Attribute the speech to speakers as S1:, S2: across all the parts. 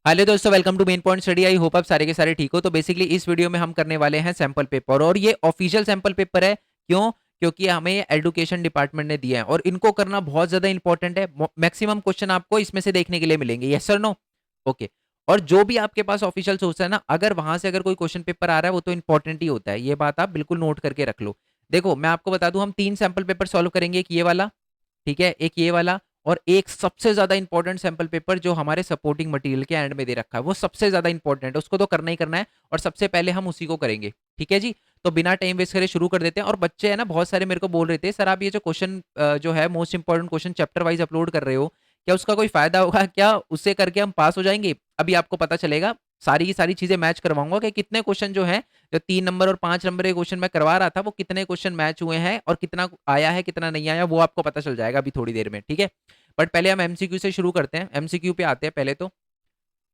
S1: Hello दोस्तों, welcome to Main Point Study. I hope आप सारे के सारे ठीक हो। तो बेसिकली इस वीडियो में हम करने वाले हैं सैंपल पेपर, और ये ऑफिशियल सैंपल पेपर है। क्यों? क्योंकि हमें एजुकेशन डिपार्टमेंट ने दिया है और इनको करना बहुत ज्यादा इंपॉर्टेंट है। मैक्सिमम क्वेश्चन आपको इसमें से देखने के लिए मिलेंगे। Yes sir, no? ओके। और जो भी आपके पास ऑफिशियल सोर्स है ना, अगर वहां से अगर कोई क्वेश्चन पेपर आ रहा है वो तो इंपॉर्टेंट ही होता है। ये बात आप बिल्कुल नोट करके रख लो। देखो, मैं आपको बता दूं, हम 3 सैंपल पेपर सॉल्व करेंगे। एक ये वाला, ठीक है, एक ये वाला, और एक सबसे ज्यादा इंपॉर्टेंट सैंपल पेपर जो हमारे सपोर्टिंग मटेरियल के एंड में दे रखा है, वो सबसे ज्यादा इंपॉर्टेंट है, उसको तो करना ही करना है। और सबसे पहले हम उसी को करेंगे। ठीक है जी। तो बिना टाइम वेस्ट करे शुरू कर देते हैं। और बच्चे है ना, बहुत सारे मेरे को बोल रहे थे, सर आप ये जो क्वेश्चन जो है most important question chapter wise upload कर रहे हो, क्या उसका कोई फायदा होगा क्या? उससे करके हम पास हो जाएंगे? अभी आपको पता चलेगा। सारी की सारी चीजें मैच करवाऊंगा कि कितने क्वेश्चन जो है, जो 3 नंबर और 5 नंबर के क्वेश्चन मैं करवा रहा था, वो कितने क्वेश्चन मैच हुए हैं और कितना आया है कितना नहीं आया, वो आपको पता चल जाएगा अभी थोड़ी देर में। ठीक है। बट पहले हम एमसीक्यू से शुरू करते हैं। एमसीक्यू पे आते हैं पहले तो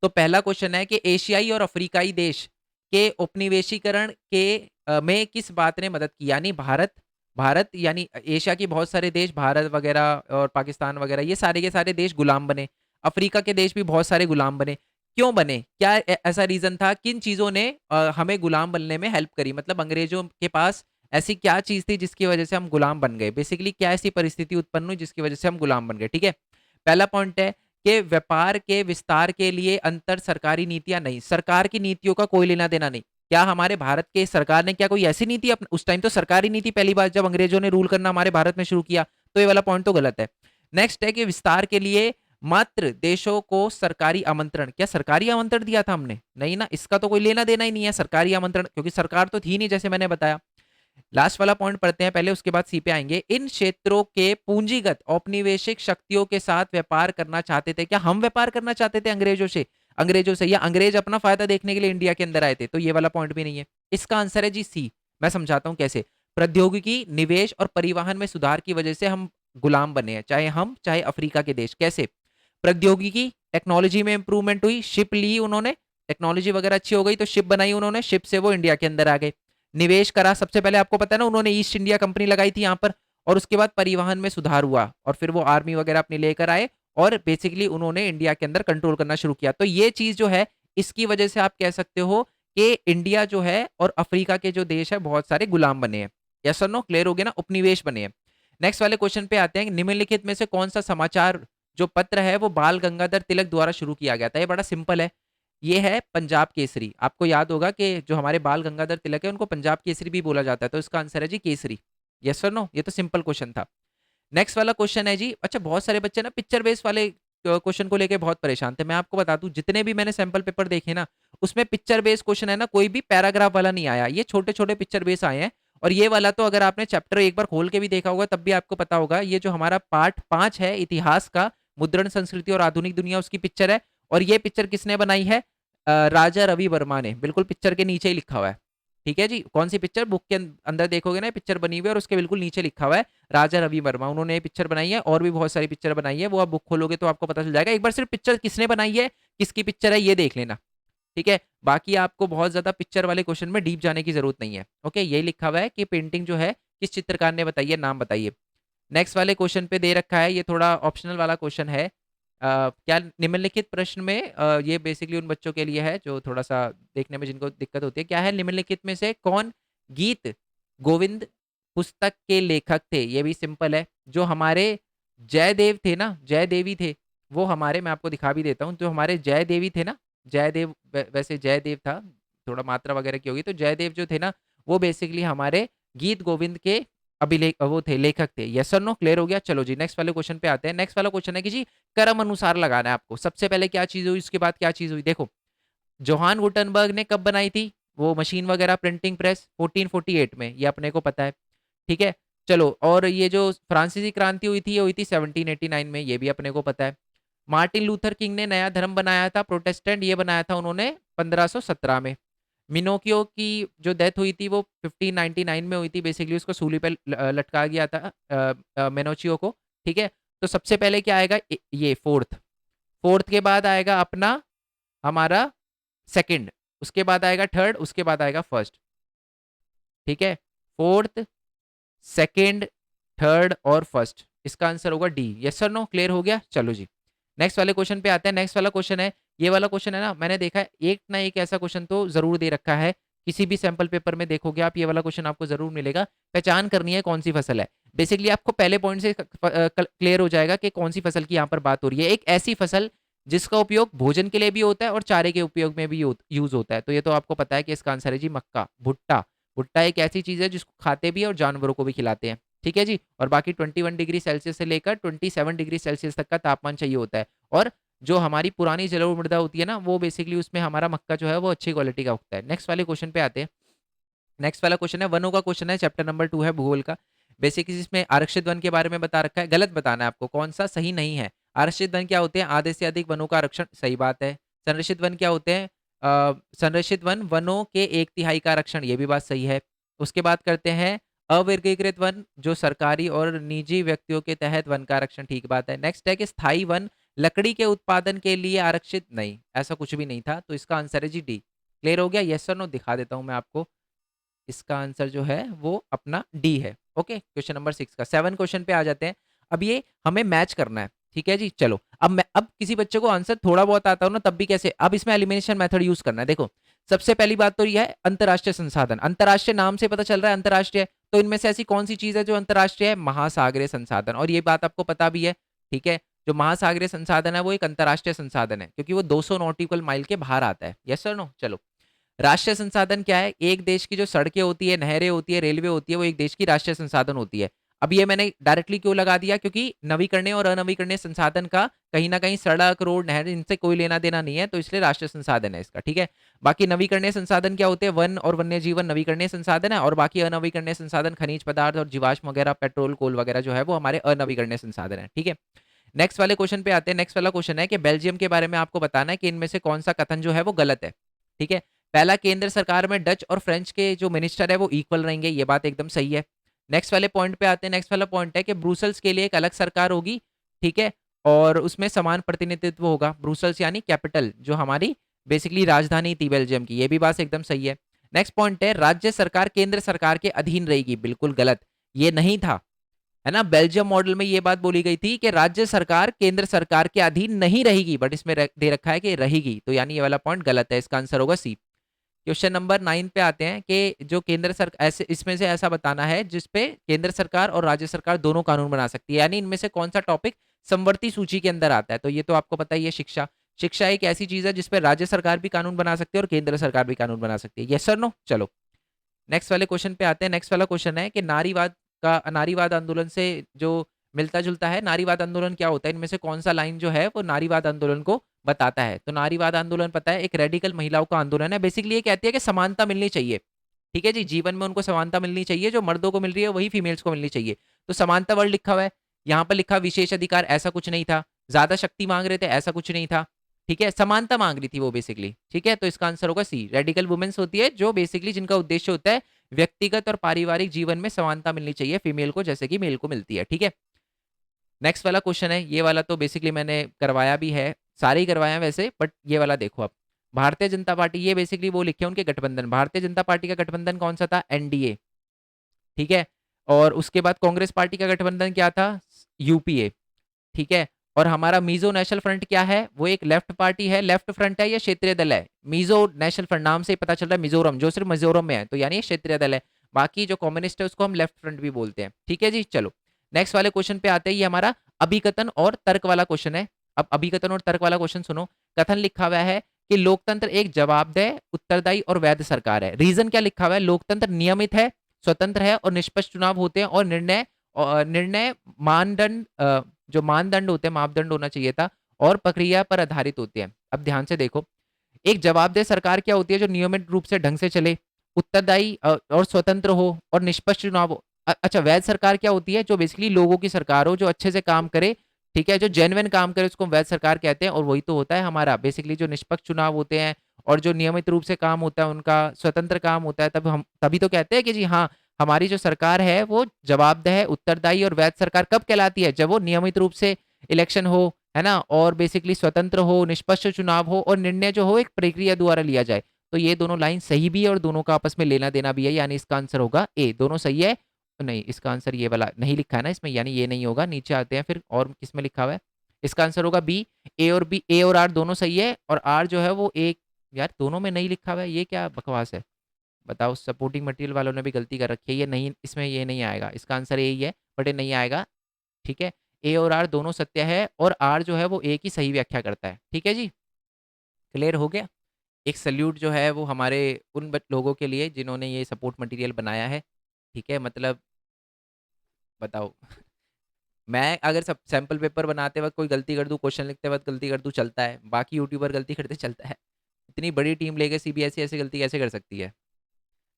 S1: पहला क्वेश्चन है कि एशियाई और अफ्रीकाई देश के उपनिवेशीकरण के में किस बात ने मदद की? यानी भारत, भारत यानी एशिया के बहुत सारे देश, भारत वगैरह और पाकिस्तान वगैरह, ये सारे के सारे देश गुलाम बने। अफ्रीका के देश भी बहुत सारे गुलाम बने। क्यों बने? क्या ऐसा रीजन था? किन चीजों ने हमें गुलाम बनने में हेल्प करी? मतलब अंग्रेजों के पास ऐसी क्या चीज थी जिसकी वजह से हम गुलाम बन गए? बेसिकली क्या ऐसी परिस्थिति उत्पन्न हुई जिसकी वजह से हम गुलाम बन गए? ठीक है। पहला पॉइंट है कि व्यापार के विस्तार के लिए अंतर सरकारी नीतियां नहीं। सरकार की नीतियों का कोई लेना देना नहीं। क्या हमारे भारत के सरकार ने क्या कोई ऐसी नीति उस टाइम तो सरकारी नीति पहली बार जब अंग्रेजों ने रूल करना हमारे भारत में शुरू किया, तो ये वाला पॉइंट तो गलत है। नेक्स्ट है कि विस्तार के लिए मात्र देशों को सरकारी आमंत्रण। क्या सरकारी आमंत्रण दिया था हमने? नहीं ना, इसका तो कोई लेना देना ही नहीं है सरकारी आमंत्रण, क्योंकि सरकार तो थी नहीं, जैसे मैंने बताया। लास्ट वाला पॉइंट पढ़ते हैं पहले, उसके बाद सी पे आएंगे। इन क्षेत्रों के पूंजीगत औपनिवेशिक शक्तियों के साथ व्यापार करना चाहते थे। क्या हम व्यापार करना चाहते थे अंग्रेजों से? अंग्रेजों से, या अंग्रेज अपना फायदा देखने के लिए इंडिया के अंदर आए थे? तो ये वाला पॉइंट भी नहीं है। इसका आंसर है जी सी। मैं समझाता हूं कैसे। प्रौद्योगिकी, निवेश और परिवहन में सुधार की वजह से हम गुलाम बने हैं, चाहे हम चाहे अफ्रीका के देश। कैसे? प्रौद्योगिकी, टेक्नोलॉजी में इंप्रूवमेंट हुई, शिप ली उन्होंने, टेक्नोलॉजी वगैरह अच्छी हो गई तो शिप बनाई उन्होंने, शिप से वो इंडिया के अंदर आ गए। निवेश करा, सबसे पहले आपको पता है ना, उन्होंने ईस्ट इंडिया कंपनी लगाई थी यहाँ पर। और उसके बाद परिवहन में सुधार हुआ और फिर वो आर्मी वगैरह अपनी लेकर आए, और बेसिकली उन्होंने इंडिया के अंदर कंट्रोल करना शुरू किया। तो ये चीज जो है, इसकी वजह से आप कह सकते हो कि इंडिया जो है और अफ्रीका के जो देश है, बहुत सारे गुलाम बने हैं। यस और नो? क्लियर हो गया ना? उपनिवेश बने हैं। नेक्स्ट वाले क्वेश्चन पे आते हैं। निम्नलिखित में से कौन सा समाचार जो पत्र है वो बाल गंगाधर तिलक द्वारा शुरू किया गया था? ये बड़ा सिंपल है। ये है पंजाब केसरी। आपको याद होगा कि जो हमारे बाल गंगाधर तिलक है उनको पंजाब केसरी भी बोला जाता है, तो इसका आंसर है जी केसरी। यस और नो? ये तो सिंपल क्वेश्चन था। नेक्स्ट वाला क्वेश्चन है जी, अच्छा बहुत सारे बच्चे ना पिक्चर बेस वाले क्वेश्चन को लेके बहुत परेशान थे। मैं आपको बता दूं, जितने भी मैंने सैंपल पेपर देखे ना, उसमें पिक्चर बेस क्वेश्चन है ना, कोई भी पैराग्राफ वाला नहीं आया। ये छोटे छोटे पिक्चर बेस आए हैं। और ये वाला तो अगर आपने चैप्टर एक बार खोल के भी देखा होगा तब भी आपको पता होगा, ये जो हमारा पार्ट 5 है इतिहास का, मुद्रण संस्कृति और आधुनिक दुनिया, उसकी पिक्चर है। और ये पिक्चर किसने बनाई है? राजा रवि वर्मा ने। बिल्कुल पिक्चर के नीचे ही लिखा हुआ है। ठीक है जी। कौन सी पिक्चर? बुक के अंदर देखोगे ना पिक्चर बनी हुई है और उसके बिल्कुल नीचे लिखा हुआ है राजा रवि वर्मा। उन्होंने ये पिक्चर बनाई है, और भी बहुत सारी पिक्चर बनाई है, वो आप बुक खोलोगे तो आपको पता चल जाएगा। एक बार सिर्फ पिक्चर किसने बनाई है, किसकी पिक्चर है, ये देख लेना। ठीक है। बाकी आपको बहुत ज्यादा पिक्चर वाले क्वेश्चन में डीप जाने की जरूरत नहीं है। ओके, यही लिखा हुआ है कि पेंटिंग जो है किस चित्रकार ने बताई है, नाम बताइए। नेक्स्ट वाले क्वेश्चन पे दे रखा है, ये थोड़ा ऑप्शनल वाला क्वेश्चन है। क्या निम्नलिखित प्रश्न में ये बेसिकली उन बच्चों के लिए है जो थोड़ा सा देखने में जिनको दिक्कत होती है। क्या है? निम्नलिखित में से कौन गीत गोविंद पुस्तक के लेखक थे? ये भी सिंपल है। जो हमारे जयदेव थे ना, जयदेवी थे, वो हमारे, मैं आपको दिखा भी देता हूँ, जो हमारे जयदेवी थे ना, जयदेव वैसे जयदेव था, थोड़ा मात्रा वगैरह की होगी, तो जयदेव जो थे ना, वो बेसिकली हमारे गीत गोविंद के अभिलेख वो थे, लेखक थे। यस और नो? क्लियर हो गया? चलो जी नेक्स्ट वाले क्वेश्चन पे आते हैं। नेक्स्ट वाला क्वेश्चन है कि जी क्रम अनुसार लगाना है आपको। सबसे पहले क्या चीज हुई, उसके बाद क्या चीज हुई? देखो, जोहान गुटनबर्ग ने कब बनाई थी वो मशीन वगैरह, प्रिंटिंग प्रेस? 1448 में, ये अपने को पता है। ठीक है। चलो, और ये जो फ्रांसीसी क्रांति हुई थी, ये हुई थी 1789 में, ये भी अपने को पता है। मार्टिन लूथर किंग ने नया धर्म बनाया था, प्रोटेस्टेंट, ये बनाया था उन्होंने 1517 में। मिनोकियो की जो डेथ हुई थी वो 1599 में हुई थी, बेसिकली उसको सूली पे लटका गया था मेनोचियो को। ठीक है। तो सबसे पहले क्या आएगा? ये फोर्थ। फोर्थ के बाद आएगा अपना हमारा सेकंड, उसके बाद आएगा थर्ड, उसके बाद आएगा फर्स्ट। ठीक है। फोर्थ, सेकंड, थर्ड और फर्स्ट, इसका आंसर होगा D. Yes sir, no? Clear हो गया? चलो जी नेक्स्ट वाले क्वेश्चन पे आते हैं। नेक्स्ट वाला क्वेश्चन है ये वाला क्वेश्चन है ना, मैंने देखा है एक ना एक ऐसा क्वेश्चन तो जरूर दे रखा है, किसी भी सैंपल पेपर में देखोगे आप, ये वाला क्वेश्चन आपको जरूर मिलेगा। पहचान करनी है कौन सी फसल है। बेसिकली आपको पहले पॉइंट से क्लियर हो जाएगा कि कौन सी फसल की यहाँ पर बात हो रही है। एक ऐसी फसल जिसका उपयोग भोजन के लिए भी होता है और चारे के उपयोग में भी यूज होता है। तो ये तो आपको पता है कि इसका आंसर है जी मक्का, भुट्टा। भुट्टा एक ऐसी चीज है जिसको खाते भी है और जानवरों को भी खिलाते हैं, ठीक है जी। और बाकी 21 डिग्री सेल्सियस से लेकर 27 डिग्री सेल्सियस तक का तापमान चाहिए होता है। और जो हमारी पुरानी जलोढ़ मृदा होती है ना, वो बेसिकली उसमें हमारा मक्का जो है वो अच्छी क्वालिटी का उगता है। नेक्स्ट वाले क्वेश्चन पे आते हैं। नेक्स्ट वाला क्वेश्चन है वनों का क्वेश्चन है, चैप्टर नंबर 2 है भूगोल का। बेसिकली इसमें आरक्षित वन के बारे में बता रखा है, गलत बताना है आपको, कौन सा सही नहीं है। आरक्षित वन क्या होते हैं? आधे से अधिक वनों का आरक्षण, सही बात है। संरक्षित वन क्या होते हैं? संरक्षित वन वनों के 1/3 का आरक्षण, ये भी बात सही है। उसके बाद करते हैं अवर्गीकृत वन, जो सरकारी और निजी व्यक्तियों के तहत वन का आरक्षण, ठीक बात है। नेक्स्ट है कि स्थायी वन लकड़ी के उत्पादन के लिए आरक्षित, नहीं, ऐसा कुछ भी नहीं था। तो इसका आंसर है जी डी। क्लियर हो गया? यस और नो दिखा देता हूं मैं आपको। इसका आंसर जो है वो अपना डी है। ओके, क्वेश्चन नंबर 6 का 7 क्वेश्चन पे आ जाते हैं। अब ये हमें मैच करना है, ठीक है जी। चलो अब किसी बच्चे को आंसर थोड़ा बहुत आता हो ना, तब भी कैसे, अब इसमें एलिमिनेशन मेथड यूज करना है। देखो, सबसे पहली बात तो यह है अंतरराष्ट्रीय संसाधन। अंतरराष्ट्रीय नाम से पता चल रहा है अंतरराष्ट्रीय, तो इनमें से ऐसी कौन सी चीज है जो अंतरराष्ट्रीय है? महासागरीय संसाधन। और ये बात आपको पता भी है, ठीक है। जो महासागरीय संसाधन है वो एक अंतरराष्ट्रीय संसाधन है, क्योंकि वो 200 नॉटिकल माइल के बाहर आता है। Yes sir no? चलो, राष्ट्रीय संसाधन क्या है? एक देश की जो सड़कें होती है, नहरें होती है, रेलवे होती है, वो एक देश की राष्ट्रीय संसाधन होती है। अब ये मैंने डायरेक्टली क्यों लगा दिया? क्योंकि नवीकरणीय और अनवीकरणीय संसाधन का कहीं ना कहीं सड़क, रोड, नहर, इनसे कोई लेना देना नहीं है, तो इसलिए राष्ट्रीय संसाधन है इसका, ठीक है। बाकी नवीकरणीय संसाधन क्या होते हैं? वन और वन्य जीवन नवीकरणीय संसाधन है, और बाकी अनवीकरणीय संसाधन खनिज पदार्थ और जीवाश्म वगैरह, पेट्रोल, कोल वगैरह जो है वो हमारे अनवीकरणीय संसाधन है, ठीक है। नेक्स्ट वाले क्वेश्चन पे आते हैं। नेक्स्ट वाला क्वेश्चन है कि बेल्जियम के बारे में आपको बताना है कि इनमें से कौन सा कथन जो है वो गलत है, ठीक है। पहला, केंद्र सरकार में डच और फ्रेंच के जो मिनिस्टर है वो इक्वल रहेंगे, ये बात एकदम सही है। नेक्स्ट वाले पॉइंट पे आते हैं। नेक्स्ट वाला पॉइंट है कि ब्रुसेल्स के लिए एक अलग सरकार होगी, ठीक है, और उसमें समान प्रतिनिधित्व होगा। ब्रुसेल्स यानी कैपिटल, जो हमारी बेसिकली राजधानी थी बेल्जियम की, ये भी बात एकदम सही है। नेक्स्ट पॉइंट है राज्य सरकार केंद्र सरकार के अधीन रहेगी, बिल्कुल गलत, ये नहीं था, है ना। बेल्जियम मॉडल में ये बात बोली गई थी कि राज्य सरकार केंद्र सरकार के अधीन नहीं रहेगी, बट इसमें दे रखा है कि रहेगी, तो यानी ये वाला पॉइंट गलत है, इसका आंसर होगा सी। क्वेश्चन नंबर 9 पे आते हैं कि जो केंद्र सरकार, ऐसे इसमें से ऐसा बताना है जिसपे केंद्र सरकार और राज्य सरकार दोनों कानून बना सकती है, यानी इनमें से कौन सा टॉपिक समवर्ती सूची के अंदर आता है? तो ये तो आपको पता ही है, शिक्षा। शिक्षा एक ऐसी चीज है जिसपे राज्य सरकार भी कानून बना सकती है और केंद्र सरकार भी कानून बना सकती है। Yes sir no? चलो, नेक्स्ट वाले क्वेश्चन पे आते हैं। नेक्स्ट वाला क्वेश्चन है कि नारीवाद आंदोलन से जो मिलता जुलता है, नारीवाद आंदोलन क्या होता है? इनमें से कौन सा लाइन जो है वो नारीवाद आंदोलन को बताता है? तो नारीवाद आंदोलन पता है, एक रेडिकल महिलाओं का आंदोलन है। बेसिकली ये कहती है कि समानता मिलनी चाहिए, ठीक है जी, जीवन में उनको समानता मिलनी चाहिए, जो मर्दों को मिल रही है वही फीमेल्स को मिलनी चाहिए। तो समानता वर्ड लिखा हुआ है, यहाँ पर लिखा विशेष अधिकार, ऐसा कुछ नहीं था। ज्यादा शक्ति मांग रहे थे, ऐसा कुछ नहीं था, ठीक है। समानता मांग रही थी वो बेसिकली, ठीक है। तो इसका आंसर होगा सी। रेडिकल वुमेन्स होती है जो बेसिकली जिनका उद्देश्य होता है व्यक्तिगत और पारिवारिक जीवन में समानता मिलनी चाहिए फीमेल को, जैसे कि मेल को मिलती है, ठीक है। नेक्स्ट वाला क्वेश्चन है, ये वाला तो बेसिकली मैंने करवाया भी है, सारे ही करवाए हैं वैसे, बट ये वाला देखो आप। भारतीय जनता पार्टी, ये बेसिकली वो लिखे उनके गठबंधन, भारतीय जनता पार्टी का गठबंधन कौन सा था? एनडीए, ठीक है। और उसके बाद कांग्रेस पार्टी का गठबंधन क्या था? यूपीए, ठीक है। और हमारा मिजो नेशनल फ्रंट क्या है? वो एक लेफ्ट पार्टी है, लेफ्ट फ्रंट है या क्षेत्रीय दल है? मिजो नेशनल फ्रंट नाम से ही पता चल रहा है मिजोरम, जो सिर्फ मिजोरम में है, तो यानी क्षेत्रीय दल है। बाकी जो कम्युनिस्ट है उसको हम लेफ्ट फ्रंट भी बोलते हैं, ठीक है जी। चलो, नेक्स्ट वाले क्वेश्चन पे आते हैं। ये हमारा अभिकथन और तर्क वाला क्वेश्चन है। अब अभिकथन और तर्क वाला क्वेश्चन सुनो। कथन लिखा हुआ है कि लोकतंत्र एक जवाबदेह, उत्तरदायी और वैध सरकार है। रीजन क्या लिखा हुआ है? लोकतंत्र नियमित है, स्वतंत्र है और निष्पक्ष चुनाव होते हैं, और निर्णय मानदंड, जो मानदंड होते हैं, मापदंड होना चाहिए था, और प्रक्रिया पर आधारित होते हैं। अब ध्यान से देखो, एक जवाबदेह सरकार क्या होती है? जो नियमित रूप से ढंग से चले, उत्तरदायी और स्वतंत्र हो, और निष्पक्ष चुनाव हो। अच्छा, वैध सरकार क्या होती है? जो बेसिकली लोगों की सरकार हो, जो अच्छे से काम करे, ठीक है, जो जेन्युइन काम करे, उसको वैध सरकार कहते हैं। और वही तो होता है हमारा बेसिकली जो निष्पक्ष चुनाव होते हैं और जो नियमित रूप से काम होता है, उनका स्वतंत्र काम होता है, तब हम तभी तो कहते हैं कि जी हाँ, हमारी जो सरकार है वो जवाबदेह, उत्तरदायी और वैध सरकार कब कहलाती है? जब वो नियमित रूप से इलेक्शन हो, है ना, और बेसिकली स्वतंत्र हो, निष्पक्ष चुनाव हो, और निर्णय जो हो एक प्रक्रिया द्वारा लिया जाए। तो ये दोनों लाइन सही भी है और दोनों का आपस में लेना देना भी है, यानी इसका आंसर होगा ए। दोनों सही है, नहीं, इसका आंसर ये वाला नहीं लिखा है ना इसमें, यानी ये नहीं होगा। नीचे आते हैं फिर, और किस में लिखा हुआ है? इसका आंसर होगा बी। ए और आर दोनों सही है, और आर जो है वो एक, यार दोनों में नहीं लिखा हुआ है, ये क्या बकवास है। बताओ, सपोर्टिंग मटेरियल वालों ने भी गलती कर रखी है, ये नहीं, इसमें ये नहीं आएगा, इसका आंसर यही है, बट ये नहीं आएगा। ठीक है, ए और आर दोनों सत्य है, और आर जो है वो ए की सही व्याख्या करता है। ठीक है जी, क्लियर हो गया। एक सल्यूट जो है वो हमारे उन लोगों के लिए जिन्होंने ये सपोर्ट मटेरियल बनाया है। ठीक है, मतलब बताओ, मैं अगर सब सैंपल पेपर बनाते वक्त कोई गलती कर दूं, क्वेश्चन लिखते वक्त गलती कर दूं, चलता है, बाकी यूट्यूबर गलती करते चलता है, इतनी बड़ी टीम लेके सीबीएसई ऐसे गलती कैसे कर सकती है।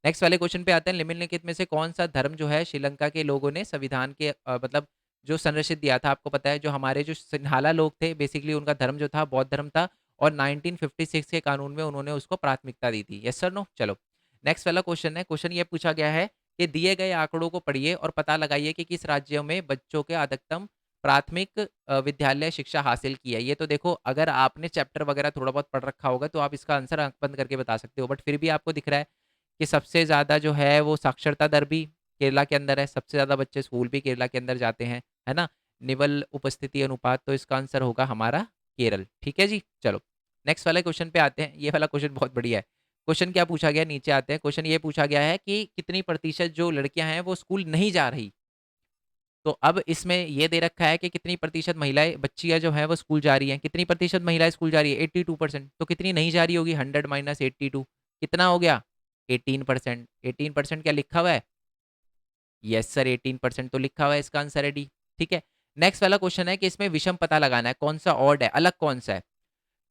S1: नेक्स्ट वाले क्वेश्चन पे आते हैं, निम्नलिखित में से कौन सा धर्म जो है श्रीलंका के लोगों ने संविधान के मतलब जो संरक्षित दिया था, आपको पता है जो हमारे जो सिन्हाला लोग थे बेसिकली उनका धर्म जो था बौद्ध धर्म था, और 1956 के कानून में उन्होंने उसको प्राथमिकता दी थी। Yes sir no. चलो नेक्स्ट वाला क्वेश्चन है, क्वेश्चन ये पूछा गया है कि दिए गए आंकड़ों को पढ़िए और पता लगाइए कि किस राज्यों में बच्चों के अधिकतम प्राथमिक विद्यालय शिक्षा हासिल की है। ये तो देखो, अगर आपने चैप्टर वगैरह थोड़ा बहुत पढ़ रखा होगा तो आप इसका आंसर आंख बंद करके बता सकते हो, बट फिर भी आपको दिख रहा है कि सबसे ज़्यादा जो है वो साक्षरता दर भी केरला के अंदर है, सबसे ज़्यादा बच्चे स्कूल भी केरला के अंदर जाते हैं, है ना। निवल उपस्थिति अनुपात, तो इसका आंसर होगा हमारा केरल। ठीक है जी, चलो नेक्स्ट वाले क्वेश्चन पे आते हैं। ये वाला क्वेश्चन बहुत बढ़िया है। क्वेश्चन क्या पूछा गया, नीचे आते हैं। क्वेश्चन ये पूछा गया है कि कितनी प्रतिशत जो लड़कियां हैं वो स्कूल नहीं जा रही। तो अब इसमें ये दे रखा है कि कितनी प्रतिशत महिलाएं बच्चियां जो है वो स्कूल जा रही हैं, कितनी प्रतिशत महिलाएं स्कूल जा रही है, 82%। तो कितनी नहीं जा रही होगी, 100 माइनस 82, कितना हो गया, 18%। 18% क्या लिखा हुआ है, यस सर 18% तो लिखा हुआ है, इसका आंसर है डी। ठीक है, नेक्स्ट वाला क्वेश्चन है कि इसमें विषम पता लगाना है, कौन सा ऑड है, अलग कौन सा है।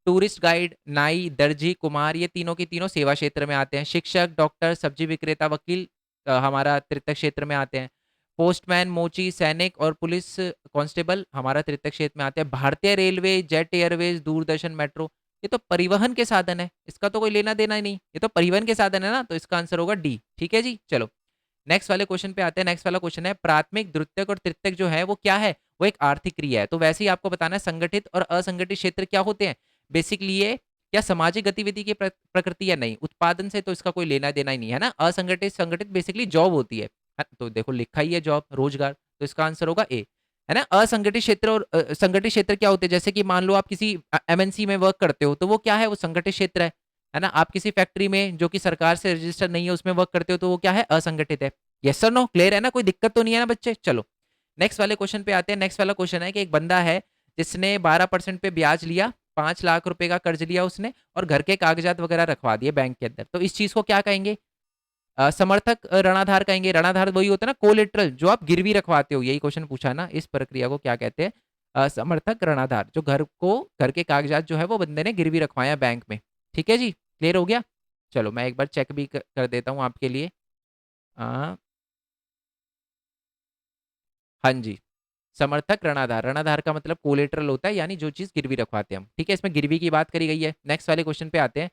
S1: टूरिस्ट गाइड, नाई, दर्जी, कुम्हार, ये तीनों के तीनों सेवा क्षेत्र में आते हैं। शिक्षक, डॉक्टर, सब्जी विक्रेता, वकील हमारा तृतीय क्षेत्र में आते हैं। पोस्टमैन, मोची, सैनिक और पुलिस कांस्टेबल हमारा तृतीय क्षेत्र में आते हैं। भारतीय railway, jet Airways, Doordarshan, metro, ये तो परिवहन के साधन है, इसका तो कोई लेना देना ही नहीं, ये तो परिवहन के साधन है ना, तो इसका आंसर होगा डी। ठीक है जी, चलो नेक्स्ट वाले क्वेश्चन पे आते हैं। नेक्स्ट वाला क्वेश्चन है, प्राथमिक, द्वितीयक और तृतीयक जो है वो क्या है, वो एक आर्थिक क्रिया है। तो वैसे ही आपको बताना है संगठित और असंगठित क्षेत्र क्या होते हैं। बेसिकली ये क्या सामाजिक गतिविधि की प्रकृति या नहीं, उत्पादन से तो इसका कोई लेना देना ही नहीं है ना। असंगठित, संगठित बेसिकली जॉब होती है, तो देखो लिखा ही है जॉब, रोजगार, तो इसका आंसर होगा ए, है ना। असंगठित क्षेत्र और संगठित क्षेत्र क्या होते हैं, जैसे कि मान लो आप किसी एमएनसी में वर्क करते हो, तो वो क्या है, वो संगठित क्षेत्र है ना। आप किसी फैक्ट्री में जो कि सरकार से रजिस्टर नहीं है उसमें वर्क करते हो, तो वो क्या है, असंगठित है। यस सर नो, क्लियर है ना, कोई दिक्कत तो नहीं है ना बच्चे। चलो नेक्स्ट वाले क्वेश्चन पे आते हैं। नेक्स्ट वाला क्वेश्चन है कि एक बंदा है जिसने 12% पे ब्याज लिया, 5 लाख रुपए का कर्ज लिया उसने, और घर के कागजात वगैरह रखवा दिए बैंक के अंदर, तो इस चीज को क्या कहेंगे, समर्थक ऋणाधार कहेंगे। ऋणाधार वही होता है ना, कोलेट्रल, जो आप गिरवी रखवाते हो, यही क्वेश्चन पूछा ना, इस प्रक्रिया को क्या कहते हैं, समर्थक ऋणाधार, जो घर के कागजात जो है वो बंदे ने गिरवी रखवाया बैंक में। ठीक है जी, क्लियर हो गया। चलो मैं एक बार चेक भी कर देता हूँ आपके लिए। हाँ, हाँ जी, समर्थक ऋणाधार, ऋणाधार का मतलब कोलेटरल होता है, यानी जो चीज गिरवी रखवाते हैं हम। ठीक है, इसमें गिरवी की बात करी गई है। नेक्स्ट वाले क्वेश्चन पे आते हैं।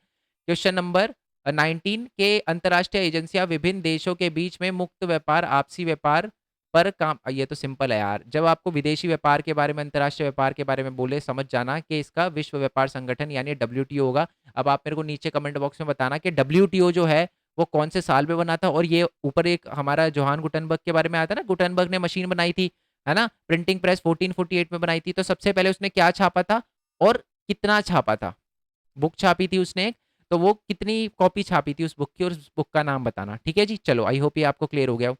S1: क्वेश्चन नंबर 19 के अंतर्राष्ट्रीय एजेंसियां विभिन्न देशों के बीच में मुक्त व्यापार, आपसी व्यापार पर काम, ये तो सिंपल है यार, जब आपको विदेशी व्यापार के बारे में, अंतर्राष्ट्रीय व्यापार के बारे में बोले, समझ जाना कि इसका विश्व व्यापार संगठन यानी डब्ल्यूटीओ होगा। अब आप मेरे को नीचे कमेंट बॉक्स में बताना कि डब्ल्यूटीओ जो है वो कौन से साल में बना था, और ये ऊपर एक हमारा जोहान गुटनबर्ग के बारे में आया था ना, गुटनबर्ग ने मशीन बनाई थी, है ना, प्रिंटिंग प्रेस 1448 में बनाई थी। तो सबसे पहले उसने क्या छापा था और कितना छापा था, बुक छापी थी उसने एक, तो वो कितनी कॉपी छापी थी उस बुक की, और उस बुक का नाम बताना। ठीक है जी, चलो आई होप ये आपको क्लियर हो गया हो।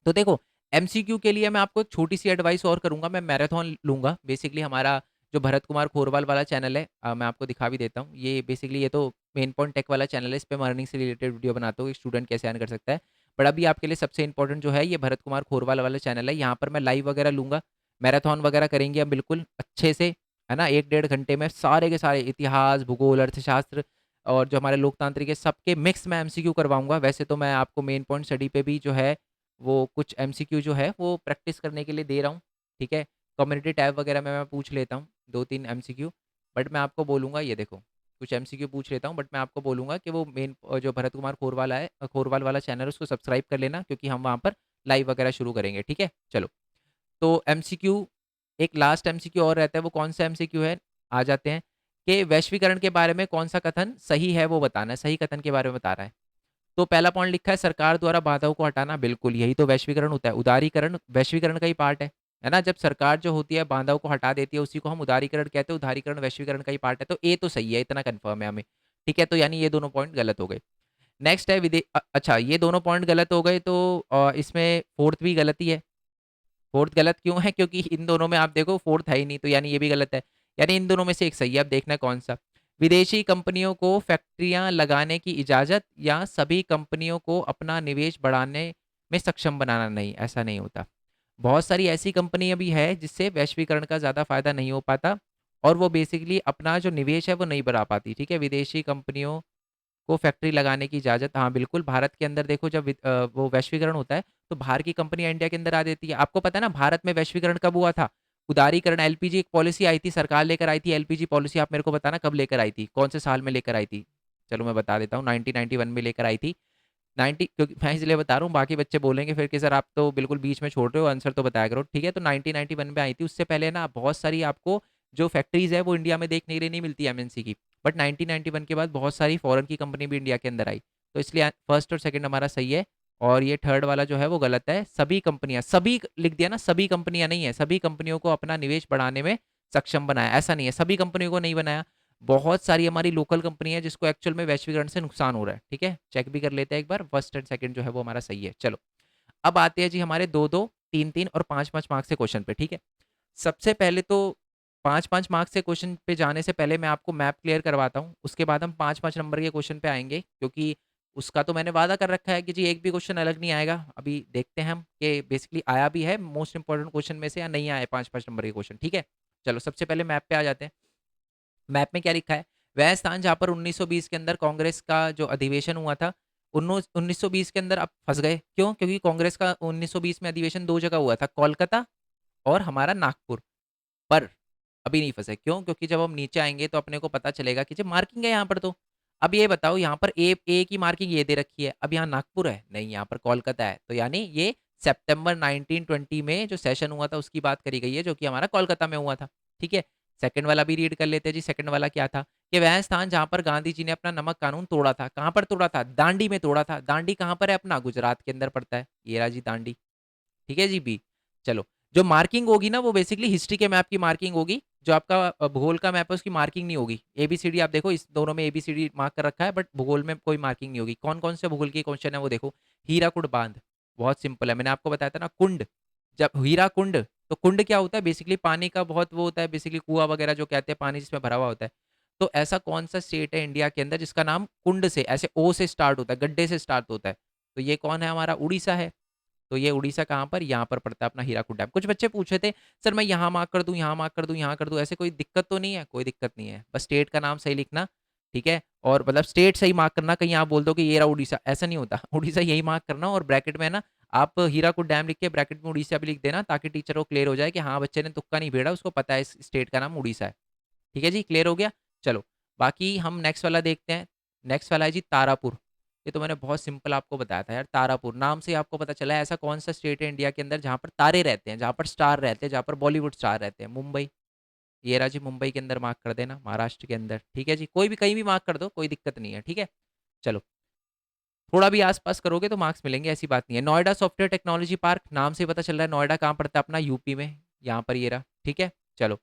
S1: तो देखो एमसीक्यू के लिए मैं आपको एक छोटी सी एडवाइस और करूंगा, मैं मैराथन लूंगा। बेसिकली हमारा जो भरत कुमार खोरवाल वाला चैनल है, मैं आपको दिखा भी देता हूँ, ये बेसिकली ये तो मेन पॉइंट टेक वाला चैनल है, इस पर मैं अर्निंग से रिलेटेड वीडियो बनाता हूँ, स्टूडेंट कैसे अर्न कर सकता है। बट अभी आपके लिए सबसे इंपॉर्टेंट जो है ये भरत कुमार खोरवाल वाला चैनल है, यहाँ पर मैं लाइव वगैरह लूंगा, मैराथन वगैरह करेंगे हम बिल्कुल अच्छे से, है ना। 1 डेढ़ घंटे में सारे के सारे इतिहास, भूगोल, अर्थशास्त्र और जो हमारे लोकतांत्रिक है सबके मिक्स में एमसीक्यू करवाऊंगा। वैसे तो मैं आपको मेन पॉइंट स्टडी पे भी जो है वो कुछ एमसीक्यू जो है वो प्रैक्टिस करने के लिए दे रहा हूँ। ठीक है, कम्युनिटी टैब वगैरह में मैं पूछ लेता हूँ 2-3 एमसीक्यू, बट मैं आपको बोलूँगा, ये देखो कुछ एमसीक्यू पूछ लेता हूँ, बट मैं आपको बोलूँगा कि वो मेन जो भरत कुमार खोरवाल है, खोरवाल वाला चैनल है, उसको सब्सक्राइब कर लेना, क्योंकि हम वहाँ पर लाइव वगैरह शुरू करेंगे। ठीक है, चलो तो एमसीक्यू, एक लास्ट एमसीक्यू और रहता है, वो कौन सा एमसीक्यू है, आ जाते हैं कि वैश्वीकरण के बारे में कौन सा कथन सही है वो बताना है, सही कथन के बारे में बता रहा है। तो पहला पॉइंट लिखा है सरकार द्वारा बाधाओं को हटाना, बिल्कुल यही तो वैश्वीकरण होता है, उदारीकरण वैश्वीकरण का ही पार्ट है। है ना? जब सरकार जो होती है बांधाओं को हटा देती है, उसी को हम उदारीकरण कहते हैं। उदारीकरण वैश्वीकरण का ही पार्ट है, तो ए तो सही है, इतना कंफर्म है हमें। ठीक है, तो यानी ये दोनों पॉइंट गलत हो गए। नेक्स्ट है अच्छा, ये दोनों पॉइंट गलत हो गए, तो इसमें फोर्थ भी गलत ही है। फोर्थ गलत क्यों है? क्योंकि इन दोनों में आप देखो फोर्थ है ही नहीं, तो यानी ये भी गलत है। यानी इन दोनों में से एक सही है, अब देखना है कौन सा। विदेशी कंपनियों को फैक्ट्रियां लगाने की इजाजत या सभी कंपनियों को अपना निवेश बढ़ाने में सक्षम बनाना? नहीं, ऐसा नहीं होता। बहुत सारी ऐसी कंपनियां भी है जिससे वैश्वीकरण का ज्यादा फायदा नहीं हो पाता, और वो बेसिकली अपना जो निवेश है वो नहीं बढ़ा पाती। ठीक है, विदेशी कंपनियों को फैक्ट्री लगाने की इजाज़त, हाँ बिल्कुल। भारत के अंदर देखो, जब वो वैश्वीकरण होता है तो बाहर की कंपनियां इंडिया के अंदर आ देती है। आपको पता है ना, भारत में वैश्वीकरण कब हुआ था? उदारीकरण, एलपीजी एक पॉलिसी आई थी, सरकार लेकर आई थी एलपीजी पॉलिसी। आप मेरे को बताना कब लेकर आई थी, कौन से साल में लेकर आई थी? चलो मैं बता देता हूँ, 1991 में लेकर आई थी। 90, क्योंकि मैं इसलिए बता रहा हूँ, बाकी बच्चे बोलेंगे फिर कि सर आप तो बिल्कुल बीच में छोड़ रहे हो, आंसर तो बताया करो। ठीक है, तो 1991 में आई थी। उससे पहले ना बहुत सारी आपको जो फैक्ट्रीज है वो इंडिया में देखने के लिए नहीं मिलती एमएनसी की। बट 1991 के बाद बहुत सारी फॉरेन की कंपनी भी इंडिया के अंदर आई, तो इसलिए फर्स्ट और सेकंड हमारा सही है। और ये थर्ड वाला जो है वो गलत है। सभी कंपनियां, सभी लिख दिया ना, सभी कंपनियां नहीं है, सभी कंपनियों को अपना निवेश बढ़ाने में सक्षम बनाया, ऐसा नहीं है, सभी कंपनियों को नहीं बनाया। बहुत सारी हमारी लोकल कंपनी है जिसको एक्चुअल में वैश्वीकरण से नुकसान हो रहा है। ठीक है, चेक भी कर लेते हैं एक बार, फर्स्ट एंड सेकंड जो है वो हमारा सही है। चलो, अब आते हैं जी हमारे दो दो, तीन तीन और पांच पांच मार्क्स से क्वेश्चन पे। ठीक है, सबसे पहले तो पांच पांच मार्क्स से क्वेश्चन पे जाने से पहले मैं आपको मैप क्लियर करवाता हूँ, उसके बाद हम पांच पांच नंबर के क्वेश्चन पे आएंगे, क्योंकि उसका तो मैंने वादा कर रखा है कि जी एक भी क्वेश्चन अलग नहीं आएगा। अभी देखते हैं हम कि बेसिकली आया भी है मोस्ट इंपॉर्टेंट क्वेश्चन में से या नहीं आया पांच पांच नंबर के क्वेश्चन। ठीक है, चलो सबसे पहले मैप पे आ जाते हैं। मैप में क्या लिखा है? वह स्थान जहां पर 1920 के अंदर कांग्रेस का जो अधिवेशन हुआ था, 1920 के अंदर आप फंस गए क्यों? क्योंकि कांग्रेस का 1920 में अधिवेशन दो जगह हुआ था, कोलकाता और हमारा नागपुर। पर अभी नहीं फंसे, क्यों? क्योंकि जब हम नीचे आएंगे तो अपने को पता चलेगा कि जब मार्किंग है यहाँ पर, तो अब ये बताओ, यहाँ पर ए की मार्किंग ये दे रखी है, अब यहाँ नागपुर है नहीं, यहाँ पर कोलकाता है, तो यानी ये सितंबर 1920 में जो सेशन हुआ था उसकी बात करी गई है, जो कि हमारा कोलकाता में हुआ था। ठीक है, सेकंड वाला भी रीड कर लेते हैं जी। सेकंड वाला क्या था? कि वह स्थान जहां पर गांधी जी ने अपना नमक कानून तोड़ा था। कहां पर तोड़ा था? दांडी में तोड़ा था। दांडी कहां पर है? अपना गुजरात के अंदर पड़ता है, ये रहा जी दांडी। ठीक है जी, बी। चलो, जो मार्किंग होगी ना वो बेसिकली हिस्ट्री के मैप की मार्किंग होगी, जो आपका भूगोल का मैप है उसकी मार्किंग नहीं होगी। एबीसीडी आप देखो, इस दोनों में एबीसीडी मार्क कर रखा है, बट भूगोल में कोई मार्किंग नहीं होगी। कौन कौन से भूगोल के क्वेश्चन है वो देखो। हीराकुड बांध, बहुत सिंपल है, मैंने आपको बताया था ना। कुंड, जब हीरा कुंड, तो कुंड क्या होता है? बेसिकली पानी का बहुत वो होता है, बेसिकली कुआं वगैरह जो कहते हैं, पानी जिसमें भरा हुआ होता है। तो ऐसा कौन सा स्टेट है इंडिया के अंदर जिसका नाम कुंड से, ऐसे ओ से स्टार्ट होता है, गड्ढे से स्टार्ट होता है? तो ये कौन है? हमारा उड़ीसा है। तो ये उड़ीसा कहाँ पर? यहाँ पर पड़ता है अपना हीराकुड डैम। कुछ बच्चे पूछे थे सर मैं यहाँ मार्क कर दूं, यहाँ मार्क कर दूं, यहाँ कर दूं, ऐसे कोई दिक्कत तो नहीं है? कोई दिक्कत नहीं है, बस स्टेट का नाम सही लिखना। ठीक है, और मतलब स्टेट सही मार्क करना, कहीं आप बोल दो कि ये रहा उड़ीसा, ऐसा नहीं होता। उड़ीसा यही मार्क करना, और ब्रैकेट में ना आप हीराकुड डैम लिख के ब्रैकेट में उड़ीसा भी लिख देना, ताकि टीचर को क्लियर हो जाए कि हाँ बच्चे ने तुक्का नहीं भेड़ा, उसको पता है इस स्टेट का नाम उड़ीसा है। ठीक है जी, क्लियर हो गया। चलो, बाकी हम नेक्स्ट वाला देखते हैं। नेक्स्ट वाला है जी तारापुर। ये तो मैंने बहुत सिंपल आपको बताया था यार, तारापुर नाम से आपको पता चला है ऐसा कौन सा स्टेट है इंडिया के अंदर जहां पर तारे रहते हैं, जहां पर स्टार रहते हैं, जहां पर बॉलीवुड स्टार रहते हैं? मुंबई। ये रहा जी, मुंबई के अंदर मार्क कर देना, महाराष्ट्र के अंदर। ठीक है जी, कोई भी कहीं भी मार्क कर दो, कोई दिक्कत नहीं है। ठीक है, चलो, थोड़ा भी आसपास करोगे तो मार्क्स मिलेंगे, ऐसी बात नहीं है। नोएडा सॉफ्टवेयर टेक्नोलॉजी पार्क, नाम से पता चल रहा है नोएडा कहाँ पड़ता है? अपना यूपी में, यहाँ पर ये रहा। ठीक है, चलो,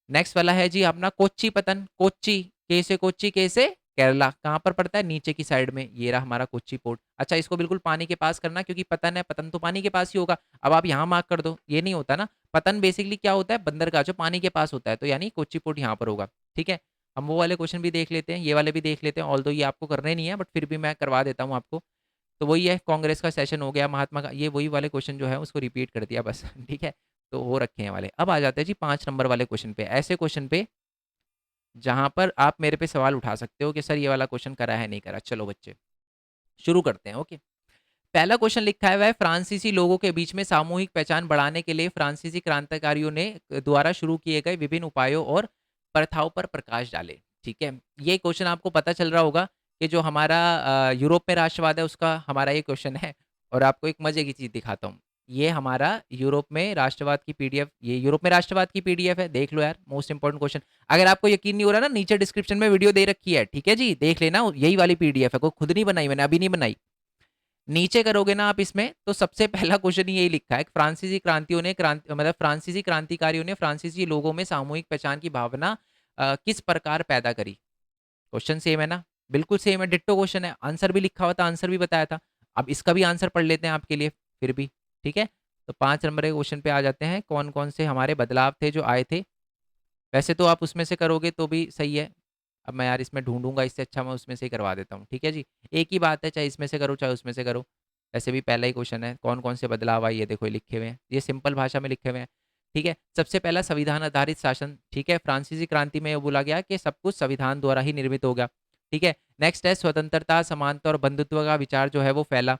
S1: नेक्स्ट वाला है जी अपना कोच्चि पतन। कोच्चि, कैसे कोच्चि, कैसे केरला, कहाँ पर पड़ता है? नीचे की साइड में, ये रहा हमारा कोच्चि पोर्ट। अच्छा, इसको बिल्कुल पानी के पास करना, क्योंकि पतन है, पतन तो पानी के पास ही होगा। अब आप यहाँ मार्क कर दो, ये नहीं होता ना। पतन बेसिकली क्या होता है? बंदरगाह जो पानी के पास होता है, तो यानी कोच्चि पोर्ट यहाँ पर होगा। ठीक है, हम वो वाले क्वेश्चन भी देख लेते हैं, ये वाले भी देख लेते हैं, ऑल्दो ये आपको करने नहीं है, बट फिर भी मैं करवा देता हूँ आपको। तो वही है, कांग्रेस का सेशन हो गया, महात्मा का, ये वही वाले क्वेश्चन जो है उसको रिपीट कर दिया बस। ठीक है, तो हो रखे हैं वाले। अब आ जाते हैं जी पांच नंबर वाले क्वेश्चन पे, ऐसे क्वेश्चन पे जहां पर आप मेरे पे सवाल उठा सकते हो कि सर ये वाला क्वेश्चन करा है नहीं करा। चलो बच्चे, शुरू करते हैं। ओके, पहला क्वेश्चन लिखा है, वह फ्रांसीसी लोगों के बीच में सामूहिक पहचान बढ़ाने के लिए फ्रांसीसी क्रांतिकारियों ने द्वारा शुरू किए गए विभिन्न उपायों और प्रथाओं पर प्रकाश डाले। ठीक है, ये क्वेश्चन आपको पता चल रहा होगा कि जो हमारा यूरोप में राष्ट्रवाद है उसका हमारा ये क्वेश्चन है। और आपको एक मजे की चीज दिखाता हूँ, ये हमारा यूरोप में राष्ट्रवाद की पीडीएफ, ये यूरोप में राष्ट्रवाद की पीडीएफ है, देख लो यार, मोस्ट इंपोर्टेंट क्वेश्चन। अगर आपको यकीन नहीं हो रहा ना, नीचे डिस्क्रिप्शन में वीडियो दे रखी है, ठीक है जी, देख लेना, यही वाली पीडीएफ है, कोई खुद नहीं बनाई मैंने, अभी नहीं बनाई। नीचे करोगे ना आप इसमें, तो सबसे पहला क्वेश्चन ही यही लिखा है, फ्रांसीसी क्रांतियों ने मतलब फ्रांसीसी क्रांतिकारियों ने फ्रांसीसी लोगों में सामूहिक पहचान की भावना किस प्रकार पैदा करी। क्वेश्चन सेम है ना, बिल्कुल सेम है, डिट्टो क्वेश्चन है, आंसर भी लिखा हुआ था, आंसर भी बताया था। अब इसका भी आंसर पढ़ लेते हैं आपके लिए फिर भी, ठीक है। तो 5 नंबर के क्वेश्चन पे आ जाते हैं, कौन कौन से हमारे बदलाव थे जो आए थे। वैसे तो आप उसमें से करोगे तो भी सही है। अब मैं यार इसमें ढूंढूंगा, इससे अच्छा मैं उसमें से ही करवा देता हूँ, ठीक है जी। एक ही बात है, चाहे इसमें से करो चाहे उसमें से करो। वैसे भी पहला ही क्वेश्चन है, कौन कौन से बदलाव आए, ये देखो ये लिखे हुए हैं, ये सिंपल भाषा में लिखे हुए हैं, ठीक है। सबसे पहला संविधान आधारित शासन, ठीक है। फ्रांसीसी क्रांति में ये बोला गया कि सब कुछ संविधान द्वारा ही निर्मित होगा, ठीक है। नेक्स्ट है स्वतंत्रता, समानता और बंधुत्व का विचार जो है वो फैला।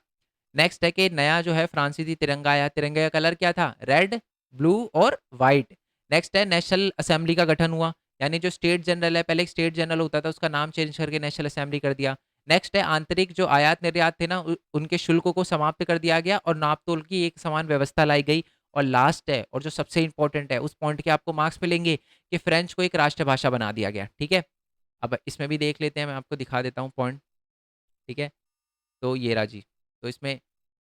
S1: नेक्स्ट है कि नया जो है फ्रांसीसी तिरंगा आया, तिरंगे का कलर क्या था, रेड, ब्लू और व्हाइट। नेक्स्ट है नेशनल असेंबली का गठन हुआ, यानी जो स्टेट जनरल है, पहले एक स्टेट जनरल होता था, उसका नाम चेंज करके नेशनल असेंबली कर दिया। नेक्स्ट है आंतरिक जो आयात निर्यात थे ना, उनके शुल्कों को समाप्त कर दिया गया और नाप तोल की एक समान व्यवस्था लाई गई। और लास्ट है, और जो सबसे इंपॉर्टेंट है, उस पॉइंट के आपको मार्क्स मिलेंगे, कि फ्रेंच को एक राष्ट्रभाषा बना दिया गया, ठीक है। अब इसमें भी देख लेते हैं, मैं आपको दिखा देता हूँ पॉइंट, ठीक है। तो ये रहा जी। तो इसमें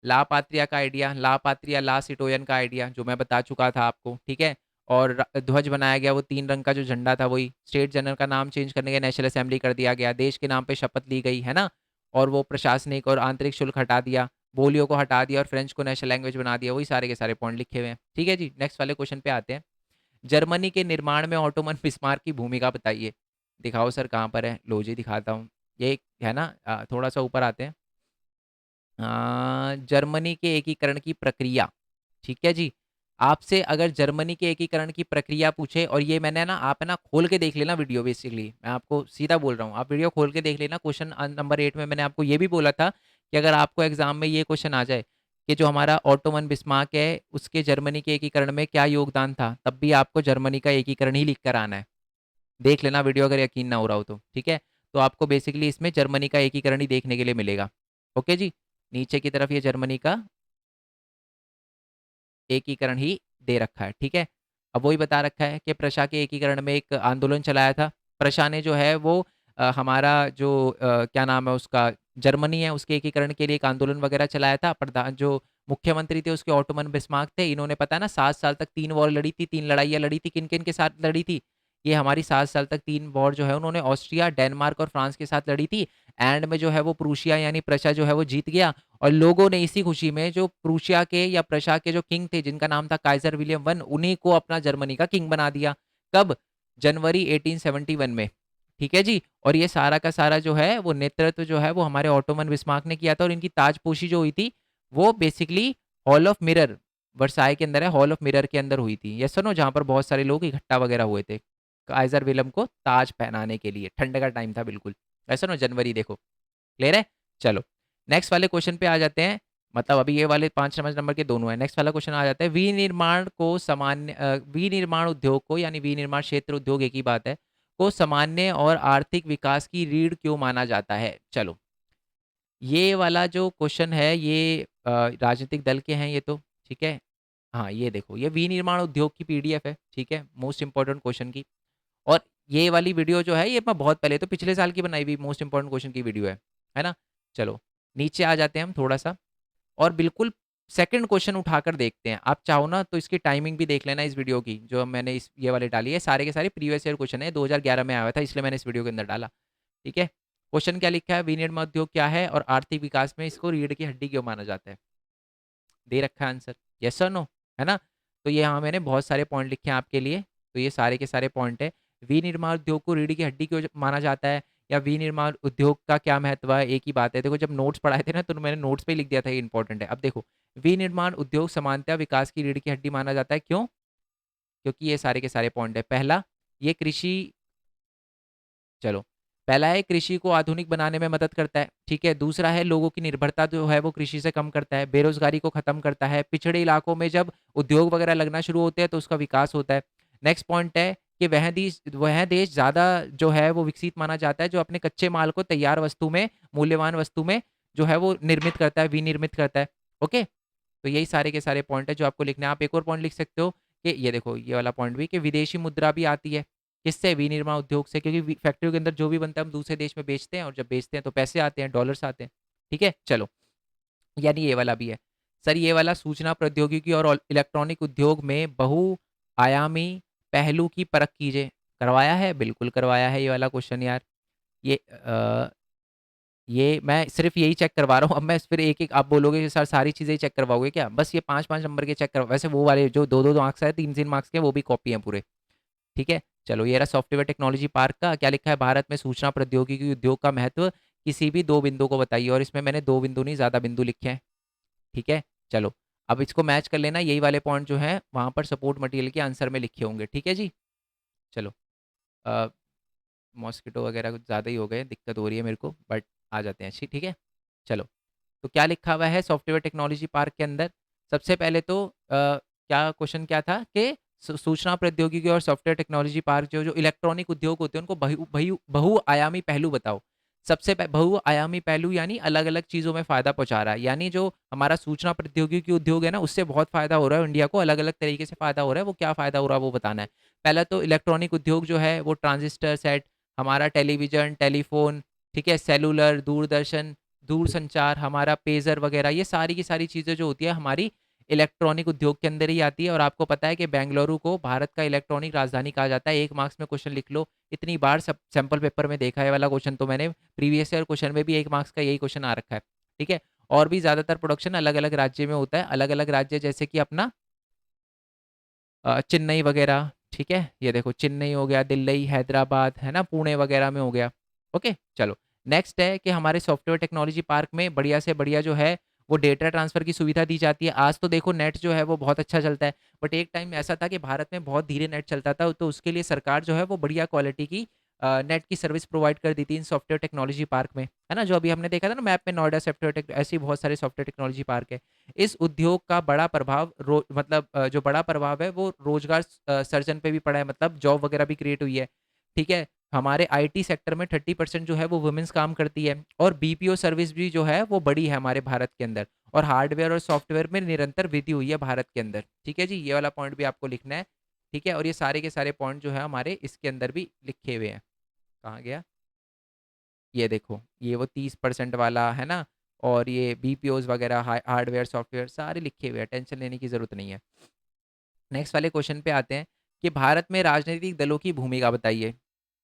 S1: ला पात्रिया का आइडिया, ला पात्रिया ला सिटोयन का आइडिया जो मैं बता चुका था आपको, ठीक है। और ध्वज बनाया गया, वो 3 रंग का जो झंडा था वही। स्टेट जनरल का नाम चेंज करने के नेशनल असेंबली कर दिया गया, देश के नाम पे शपथ ली गई है ना। और वो प्रशासनिक और आंतरिक शुल्क हटा दिया, बोलियों को हटा दिया और फ्रेंच को नेशनल लैंग्वेज बना दिया, वही सारे के सारे पॉइंट लिखे हुए हैं, ठीक है जी। नेक्स्ट वाले क्वेश्चन पे आते हैं। जर्मनी के निर्माण में ऑटोमन बिस्मार्क की भूमिका बताइए। दिखाओ सर कहाँ पर है, लो जी दिखाता हूँ। ये है ना, थोड़ा सा ऊपर आते हैं। जर्मनी के एकीकरण की प्रक्रिया, ठीक है जी। आपसे अगर जर्मनी के एकीकरण की प्रक्रिया पूछे, और ये मैंने ना, आप है ना खोल के देख लेना वीडियो, बेसिकली मैं आपको सीधा बोल रहा हूँ, आप वीडियो खोल के देख लेना। क्वेश्चन नंबर 8 में मैंने आपको ये भी बोला था कि अगर आपको एग्जाम में ये क्वेश्चन आ जाए कि जो हमारा ऑटोमन बिस्मार्क है उसके जर्मनी के एकीकरण में क्या योगदान था, तब भी आपको जर्मनी का एकीकरण ही लिख कर आना है। देख लेना वीडियो अगर यकीन ना हो रहा हो तो, ठीक है। तो आपको बेसिकली इसमें जर्मनी का एकीकरण ही देखने के लिए मिलेगा, ओके जी। नीचे की तरफ ये जर्मनी का एकीकरण ही दे रखा है, ठीक है। अब वही बता रखा है कि प्रशा के एकीकरण में एक आंदोलन चलाया था। प्रशा ने जो है वो हमारा जो क्या नाम है उसका, जर्मनी है उसके एकीकरण के लिए एक आंदोलन वगैरह चलाया था। प्रधान जो मुख्यमंत्री थे उसके ऑटोमन बिस्मार्क थे। इन्होंने पता है ना 7 साल तक 3 वॉर लड़ी थी, 3 लड़ाइयाँ लड़ी थी, किन किन के साथ लड़ी थी, ये हमारी 7 साल तक 3 वॉर जो है उन्होंने ऑस्ट्रिया, डेनमार्क और फ्रांस के साथ लड़ी थी। एंड में जो है वो प्रूशिया यानी प्रशा जो है वो जीत गया। और लोगों ने इसी खुशी में जो प्रूशिया के या प्रशा के जो किंग थे जिनका नाम था काइजर विलियम वन, उन्हीं को अपना जर्मनी का किंग बना दिया। कब, जनवरी 1871 में, ठीक है जी। और ये सारा का सारा जो है वो नेतृत्व जो है वो हमारे ऑटोमन बिस्मार्क ने किया था। और इनकी ताजपोशी जो हुई थी वो basically hall of mirror, Versailles के अंदर है, हॉल ऑफ मिरर के अंदर हुई थी, यस सुनो, जहां पर बहुत सारे लोग इकट्ठा वगैरह हुए थे काइजर विलियम को ताज पहनाने के लिए। ठंड का टाइम था बिल्कुल, ऐसा ना, जनवरी देखो, क्लियर है। चलो नेक्स्ट वाले क्वेश्चन पे आ जाते हैं। मतलब अभी ये वाले 5 नंबर के दोनों है। नेक्स्ट वाला क्वेश्चन आ जाता है, विनिर्माण को सामान्य विनिर्माण उद्योग को, यानी विनिर्माण क्षेत्र उद्योग एक ही बात है, को सामान्य और आर्थिक विकास की रीढ़ क्यों माना जाता है। चलो ये वाला जो क्वेश्चन है ये राजनीतिक दल के हैं ये तो, ठीक है। हाँ ये देखो, ये विनिर्माण उद्योग की पीडीएफ है, ठीक है, मोस्ट इंपॉर्टेंट क्वेश्चन की। और ये वाली वीडियो जो है ये मैं बहुत पहले, तो पिछले साल की बनाई हुई मोस्ट इंपॉर्टेंट क्वेश्चन की वीडियो है ना। चलो नीचे आ जाते हैं हम थोड़ा सा, और बिल्कुल सेकंड क्वेश्चन उठाकर देखते हैं। आप चाहो ना तो इसकी टाइमिंग भी देख लेना इस वीडियो की, जो मैंने इस ये वाले डाली है, सारे के सारे प्रीवियस ईयर क्वेश्चन है, 2011 में आया हुआ था, इसलिए मैंने इस वीडियो के अंदर डाला, ठीक है। क्वेश्चन क्या लिखा है, विनिर्माण उद्योग क्या है और आर्थिक विकास में इसको रीढ़ की हड्डी क्यों माना जाता है। दे रखा है आंसर, यस और नो, है ना। तो ये यहाँ मैंने बहुत सारे पॉइंट लिखे हैं आपके लिए, तो ये सारे के सारे पॉइंट है। विनिर्माण उद्योग को रीढ़ की हड्डी क्यों माना जाता है, या विनिर्माण उद्योग का क्या महत्व है, एक ही बात है। देखो जब नोट्स पढ़ाए थे ना तो मैंने नोट्स पे लिख दिया था ये इंपॉर्टेंट है। अब देखो, विनिर्माण उद्योग समानता विकास की रीढ़ की हड्डी माना जाता है, क्यों, क्योंकि ये सारे के सारे पॉइंट है। पहला, ये कृषि, चलो पहला है कृषि को आधुनिक बनाने में मदद करता है, ठीक है। दूसरा है लोगों की निर्भरता जो है वो कृषि से कम करता है, बेरोजगारी को खत्म करता है, पिछड़े इलाकों में जब उद्योग वगैरह लगना शुरू होते हैं तो उसका विकास होता है। नेक्स्ट पॉइंट है कि वह देश ज़्यादा जो है वो विकसित माना जाता है जो अपने कच्चे माल को तैयार वस्तु में, मूल्यवान वस्तु में जो है वो निर्मित करता है, विनिर्मित करता है, ओके। तो यही सारे के सारे पॉइंट है जो आपको लिखना है। आप एक और पॉइंट लिख सकते हो कि ये देखो ये वाला पॉइंट भी, कि विदेशी मुद्रा भी आती है, किससे, विनिर्माण उद्योग से, क्योंकि फैक्ट्रियों के अंदर जो भी बनता है हम दूसरे देश में बेचते हैं, और जब बेचते हैं तो पैसे आते हैं, डॉलर्स आते हैं, ठीक है। चलो यानी ये वाला भी है। सर ये वाला सूचना प्रौद्योगिकी और इलेक्ट्रॉनिक उद्योग में बहुआयामी पहलू की परख कीजिए। करवाया है, बिल्कुल करवाया है ये वाला क्वेश्चन यार। ये मैं सिर्फ यही चेक करवा रहा हूँ। अब मैं फिर एक एक आप बोलोगे कि सर सारी चीज़ें ही चेक करवाओगे क्या? बस ये 5-5 नंबर के चेक करवा, वैसे वो वाले जो 2-2 मार्क्स है, 3-3 मार्क्स के, वो भी कॉपी हैं पूरे। ठीक है? चलो ये रहा सॉफ्टवेयर टेक्नोलॉजी पार्क का। क्या लिखा है? भारत में सूचना प्रौद्योगिकी उद्योग का महत्व किसी भी 2 बिंदु को बताइए, और इसमें मैंने 2 बिंदु नहीं, ज़्यादा बिंदु लिखे हैं। ठीक है? चलो, अब इसको मैच कर लेना, यही वाले पॉइंट जो हैं वहाँ पर सपोर्ट मटेरियल के आंसर में लिखे होंगे। ठीक है जी? चलो, अ, मॉस्किटो वगैरह कुछ ज़्यादा ही हो गए, दिक्कत हो रही है मेरे को, बट आ जाते हैं अच्छी। ठीक है? चलो, तो क्या लिखा हुआ है सॉफ्टवेयर टेक्नोलॉजी पार्क के अंदर? सबसे पहले तो क्या क्वेश्चन क्या था कि सूचना प्रौद्योगिकी और सॉफ्टवेयर टेक्नोलॉजी पार्क जो जो इलेक्ट्रॉनिक उद्योग होते हैं उनको बहुआयामी पहलू बताओ। बहुआयामी पहलू यानी अलग अलग चीज़ों में फ़ायदा पहुंचा रहा है, यानी जो हमारा सूचना प्रौद्योगिकी उद्योग है ना, उससे बहुत फ़ायदा हो रहा है इंडिया को, अलग अलग तरीके से फ़ायदा हो रहा है। वो क्या फ़ायदा हो रहा है वो बताना है। पहला तो इलेक्ट्रॉनिक उद्योग जो है वो ट्रांजिस्टर सेट, हमारा टेलीविजन, टेलीफोन, ठीक है, सेलुलर, दूरदर्शन, दूरसंचार, हमारा पेजर वगैरह, ये सारी की सारी चीज़ें जो होती है हमारी इलेक्ट्रॉनिक उद्योग के अंदर ही आती है। और आपको पता है कि बेंगलुरु को भारत का इलेक्ट्रॉनिक राजधानी कहा जाता है। 1 मार्क्स में क्वेश्चन लिख लो। इतनी बार सब सैंपल पेपर में देखा है वाला क्वेश्चन, तो मैंने प्रीवियस ईयर क्वेश्चन में भी 1 मार्क्स का यही क्वेश्चन आ रखा है। ठीक है? और भी ज़्यादातर प्रोडक्शन अलग-अलग राज्य में होता है। अलग-अलग राज्य जैसे कि अपना चेन्नई वगैरह, ठीक है? ये देखो चेन्नई हो गया, दिल्ली, हैदराबाद, है ना? पुणे वगैरह में हो गया। ओके, चलो। नेक्स्ट है कि हमारे सॉफ्टवेयर टेक्नोलॉजी पार्क में बढ़िया से बढ़िया जो है वो डेटा ट्रांसफ़र की सुविधा दी जाती है। आज तो देखो नेट जो है वो बहुत अच्छा चलता है, बट एक टाइम ऐसा था कि भारत में बहुत धीरे नेट चलता था, तो उसके लिए सरकार जो है वो बढ़िया क्वालिटी की नेट की सर्विस प्रोवाइड कर दी थी इन सॉफ्टवेयर टेक्नोलॉजी पार्क में, है ना? जो अभी हमने देखा था ना मैप में, नोएडा सॉफ्टवेयर टेक, ऐसे ही बहुत सारे सॉफ्टवेयर टेक्नोलॉजी पार्क है। इस उद्योग का बड़ा प्रभाव मतलब जो बड़ा प्रभाव है वो रोजगार सर्जन पे भी पड़ा है, मतलब जॉब वगैरह भी क्रिएट हुई है। ठीक है? हमारे आईटी सेक्टर में 30% जो है वो वुमेन्स काम करती है, और बीपीओ सर्विस भी जो है वो बड़ी है हमारे भारत के अंदर, और हार्डवेयर और सॉफ्टवेयर में निरंतर वृद्धि हुई है भारत के अंदर। ठीक है जी? ये वाला पॉइंट भी आपको लिखना है। ठीक है? और ये सारे के सारे पॉइंट जो है हमारे इसके अंदर भी लिखे हुए हैं। कहाँ गया? ये देखो, ये वो 30% वाला है ना, और ये बीपीओज़ वगैरह, हार्डवेयर, सॉफ्टवेयर सारे लिखे हुए हैं, टेंशन लेने की ज़रूरत नहीं है। नेक्स्ट वाले क्वेश्चन पे आते हैं कि भारत में राजनीतिक दलों की भूमिका बताइए।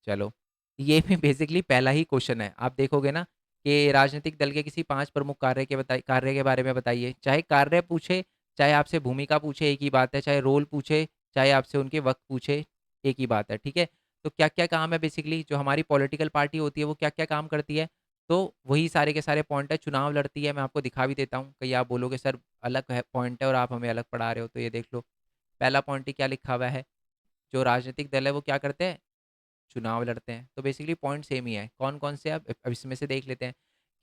S1: चलो, ये भी बेसिकली पहला ही क्वेश्चन है। आप देखोगे ना कि राजनीतिक दल के किसी 5 प्रमुख कार्य के बारे में बताइए। चाहे कार्य पूछे, चाहे आपसे भूमिका पूछे, एक ही बात है। चाहे रोल पूछे, चाहे आपसे उनके वक़्त पूछे, एक ही बात है। ठीक है? तो क्या-क्या काम है बेसिकली जो हमारी पॉलिटिकल पार्टी होती है वो क्या-क्या काम करती है? तो वही सारे के सारे पॉइंट है। चुनाव लड़ती है, मैं आपको दिखा भी देता हूँ। कहीं आप बोलोगे सर अलग है पॉइंट है और आप हमें अलग पढ़ा रहे हो, तो ये देख लो। पहला पॉइंट ही क्या लिखा हुआ है, जो राजनीतिक दल है वो क्या करते हैं? चुनाव लड़ते हैं। तो बेसिकली पॉइंट सेम ही है। कौन-कौन से अब इसमें से देख लेते हैं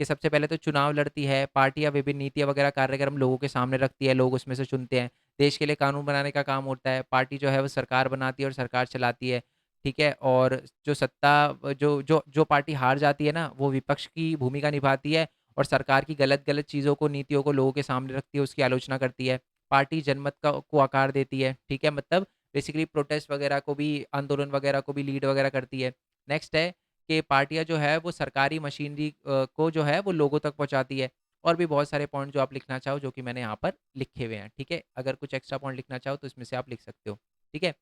S1: कि सबसे पहले तो चुनाव लड़ती है, पार्टियाँ विभिन्न नीतियाँ वगैरह कार्यक्रम लोगों के सामने रखती है, लोग उसमें से चुनते हैं। देश के लिए कानून बनाने का काम होता है, पार्टी जो है वो सरकार बनाती है और सरकार चलाती है, ठीक है? और जो सत्ता जो जो जो पार्टी हार जाती है ना, वो विपक्ष की भूमिका निभाती है और सरकार की गलत-गलत चीज़ों को, नीतियों को लोगों के सामने रखती है, उसकी आलोचना करती है। पार्टी जनमत को आकार देती है, ठीक है? मतलब बेसिकली प्रोटेस्ट वगैरह को भी, आंदोलन वगैरह को भी लीड वगैरह करती है। नेक्स्ट है कि पार्टियाँ जो है वो सरकारी मशीनरी को जो है वो लोगों तक पहुँचाती है। और भी बहुत सारे पॉइंट जो आप लिखना चाहो जो कि मैंने यहाँ पर लिखे हुए हैं, ठीक है? अगर कुछ एक्स्ट्रा पॉइंट लिखना चाहो तो इसमें से आप लिख सकते हो, ठीक है?